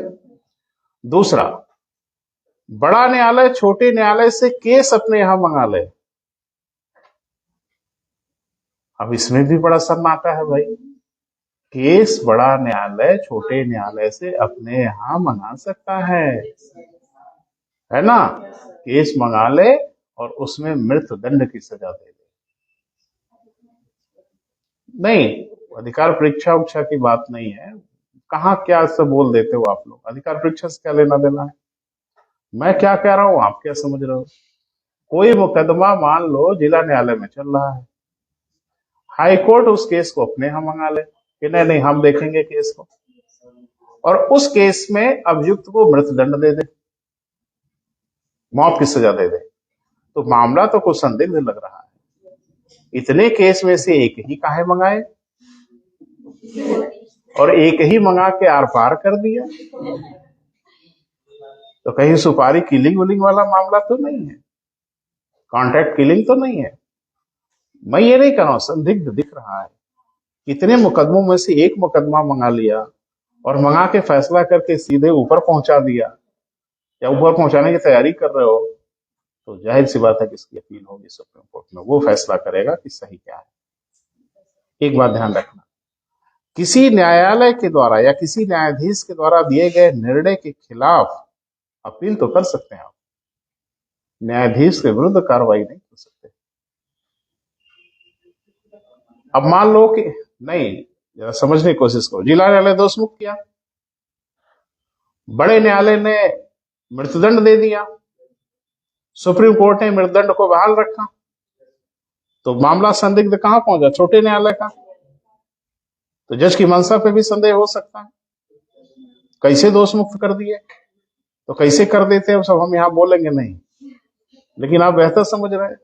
दूसरा, बड़ा न्यायालय छोटे न्यायालय से केस अपने यहां मंगा ले। अब इसमें भी बड़ा सन्नाटा है भाई। केस बड़ा न्यायालय छोटे न्यायालय से अपने यहां मंगा सकता है ना? केस मंगा ले और उसमें मृत्युदंड की सजा दे दे। नहीं, अधिकार परीक्षा उच्छा की बात नहीं है। कहाँ क्या सब बोल देते हो आप लोग, अधिकार परीक्षा से क्या लेना देना है? मैं क्या कह रहा हूं, आप क्या समझ रहे हो? कोई मुकदमा मान लो जिला न्यायालय में चल रहा है, हाई कोर्ट उस केस को अपने यहां मंगा ले कि नहीं नहीं हम देखेंगे केस को, और उस केस में अभियुक्त को मृत्युदंड दे दे, मौत की सजा दे दे, तो मामला तो कुछ संदिग्ध लग रहा है। इतने केस में से एक ही काहे मंगाए, और एक ही मंगा के आर पार कर दिया, तो कहीं सुपारी किलिंग विलिंग वाला मामला तो नहीं है, कॉन्ट्रैक्ट किलिंग तो नहीं है। मैं ये नहीं कह रहा हूं, संदिग्ध दिख रहा है। इतने मुकदमों में से एक मुकदमा मंगा लिया और मंगा के फैसला करके सीधे ऊपर पहुंचा दिया, या ऊपर पहुंचाने की तैयारी कर रहे हो, तो जाहिर सी बात है कि इसकी अपील होगी सुप्रीम कोर्ट में, वो फैसला करेगा कि सही क्या है। एक बात ध्यान रखना, किसी न्यायालय के द्वारा या किसी न्यायाधीश के द्वारा दिए गए निर्णय के खिलाफ अपील तो कर सकते हैं आप, न्यायाधीश के विरुद्ध कार्रवाई नहीं कर सकते। अब मान लो कि नहीं, जरा समझने की कोशिश करो, जिला न्यायालय दोष मुक्त किया, बड़े न्यायालय ने मृत्युदंड दे दिया, सुप्रीम कोर्ट ने मृत्युदंड को बहाल रखा, तो मामला संदिग्ध कहां पहुंचा? छोटे न्यायालय का। तो जज की मंशा पे भी संदेह हो सकता है, कैसे दोष मुक्त कर दिए, तो कैसे कर देते हैं सब हम यहां बोलेंगे नहीं, लेकिन आप बेहतर समझ रहे हैं।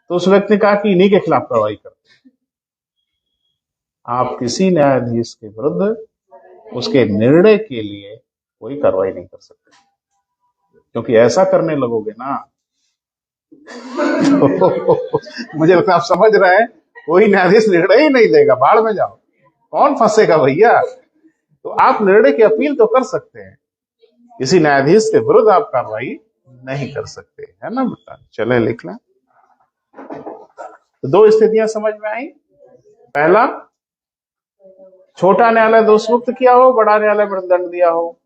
तो उस व्यक्ति ने कहा कि इन्हीं के खिलाफ कार्रवाई करते। आप किसी न्यायाधीश के विरुद्ध उसके निर्णय के लिए कोई कार्रवाई नहीं कर सकते, क्योंकि ऐसा करने लगोगे ना तो मुझे लगता है आप समझ रहे हैं, कोई न्यायाधीश निर्णय ही नहीं देगा, बाढ़ में जाओ, कौन फंसेगा भैया। तो आप निर्णय की अपील तो कर सकते हैं, किसी न्यायाधीश के विरुद्ध आप कार्रवाई नहीं कर सकते, है ना बेटा? चले लिख लें। तो दो स्थितियां समझ में आई। पहला, छोटा न्यायालय दोष मुक्त किया हो, बड़ा न्यायालय मृत्युदंड दिया हो,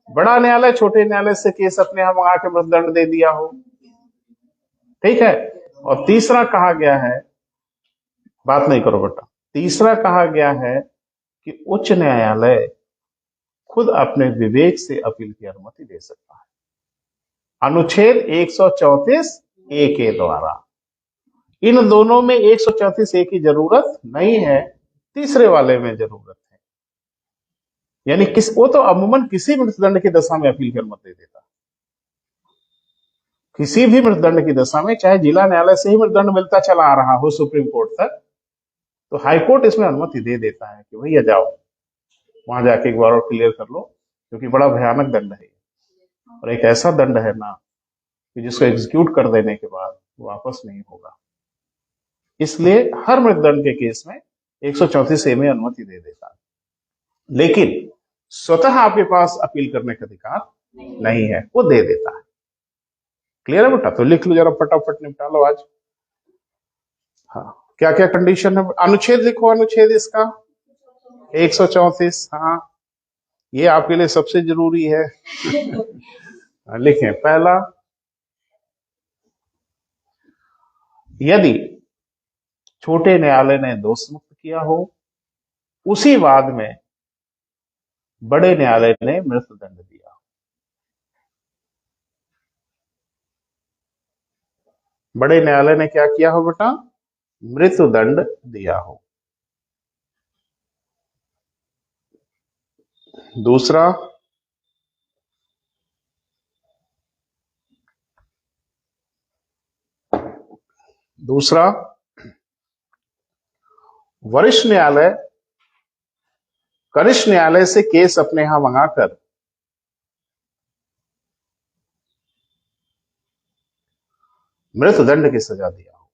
बड़ा न्यायालय छोटे न्यायालय से केस अपने यहां मंगा के मृत्युदंड दे दिया हो, ठीक है। और तीसरा कहा गया है, बात नहीं करो बेटा, तीसरा कहा गया है कि उच्च न्यायालय खुद अपने विवेक से अपील की अनुमति दे सकता है, अनुच्छेद 134A के द्वारा। इन दोनों में 134A की जरूरत नहीं है, तीसरे वाले में जरूरत है। यानी वो तो अमूमन किसी मृत्युदंड की दशा में अपील की अनुमति देता है, किसी भी मृत्युदंड की दशा में, चाहे जिला न्यायालय से ही मृत्युदंड मिलता चला आ रहा हो सुप्रीम कोर्ट तक, तो हाईकोर्ट इसमें अनुमति दे देता है कि भैया जाओ वहां जाके एक बार और क्लियर कर लो, क्योंकि बड़ा भयानक दंड है, और एक ऐसा दंड है ना कि जिसको एग्जीक्यूट कर देने के बाद वापस नहीं होगा। इसलिए हर मृत्युदंड के केस में 134A में अनुमति दे देता है, लेकिन स्वतः आपके पास अपील करने का अधिकार नहीं है, वो दे देता है। क्लियर है बेटा? तो लिख लो जरा, फटाफट निपटा लो आज। हाँ, क्या क्या कंडीशन है? अनुच्छेद लिखो, अनुच्छेद इसका 134। हाँ, ये आपके लिए सबसे जरूरी है। लिखें पहला, यदि छोटे न्यायालय ने दोष मुक्त किया हो, उसी वाद में बड़े न्यायालय ने मृत्युदंड दिया। बड़े न्यायालय ने क्या किया हो बेटा? मृत्युदंड दिया हो। दूसरा, वरिष्ठ न्यायालय कनिष्ठ न्यायालय से केस अपने यहां मंगाकर मृत्युदंड की सजा दिया हो।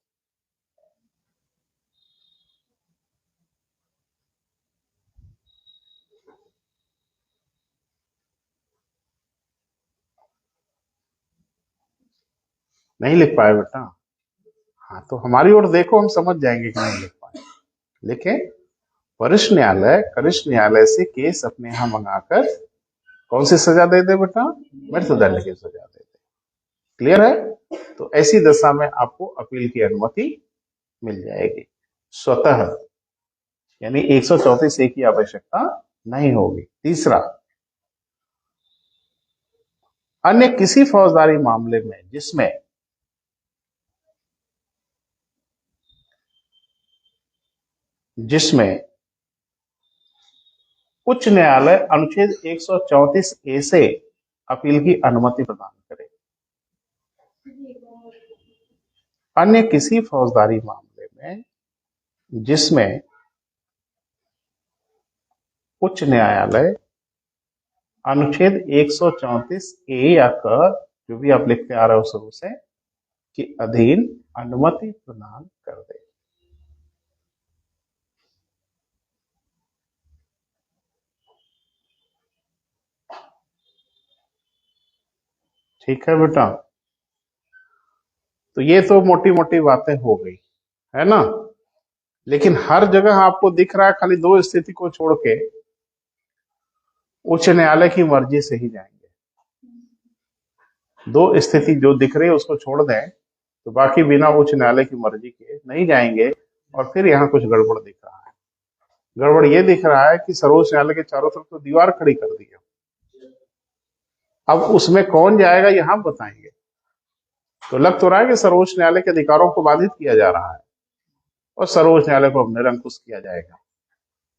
नहीं लिख पाए बेटा? हाँ, तो हमारी ओर देखो, हम समझ जाएंगे कि नहीं लिख पाए। लिखे, वरिष्ठ न्यायालय कनिष्ठ न्यायालय से केस अपने यहां मंगाकर कौन सी सजा दे दे बेटा? मृत्युदंड की सजा दे दे। क्लियर है? तो ऐसी दशा में आपको अपील की अनुमति मिल जाएगी स्वतः, यानी 134A की आवश्यकता नहीं होगी। तीसरा, अन्य किसी फौजदारी मामले में जिसमें उच्च न्यायालय अनुच्छेद 134A से अपील की अनुमति प्रदान करे। अन्य किसी फौजदारी मामले में जिसमें उच्च न्यायालय अनुच्छेद 134A या क, जो भी आप लिखते आ रहे हो शुरू से, के अधीन अनुमति प्रदान कर दे। ठीक है बेटा? तो ये तो मोटी मोटी बातें हो गई, है ना? लेकिन हर जगह आपको दिख रहा है खाली दो स्थिति को छोड़ के उच्च न्यायालय की मर्जी से ही जाएंगे। दो स्थिति जो दिख रही है उसको छोड़ दें, तो बाकी बिना उच्च न्यायालय की मर्जी के नहीं जाएंगे। और फिर यहाँ कुछ गड़बड़ दिख रहा है। गड़बड़ ये दिख रहा है कि सर्वोच्च न्यायालय के चारों तरफ तो दीवार खड़ी कर दी है। अब उसमें कौन जाएगा ये हम बताएंगे। तो लग तो रहा है कि सर्वोच्च न्यायालय के अधिकारों को बाधित किया जा रहा है और सर्वोच्च न्यायालय को अब निरंकुश किया जाएगा।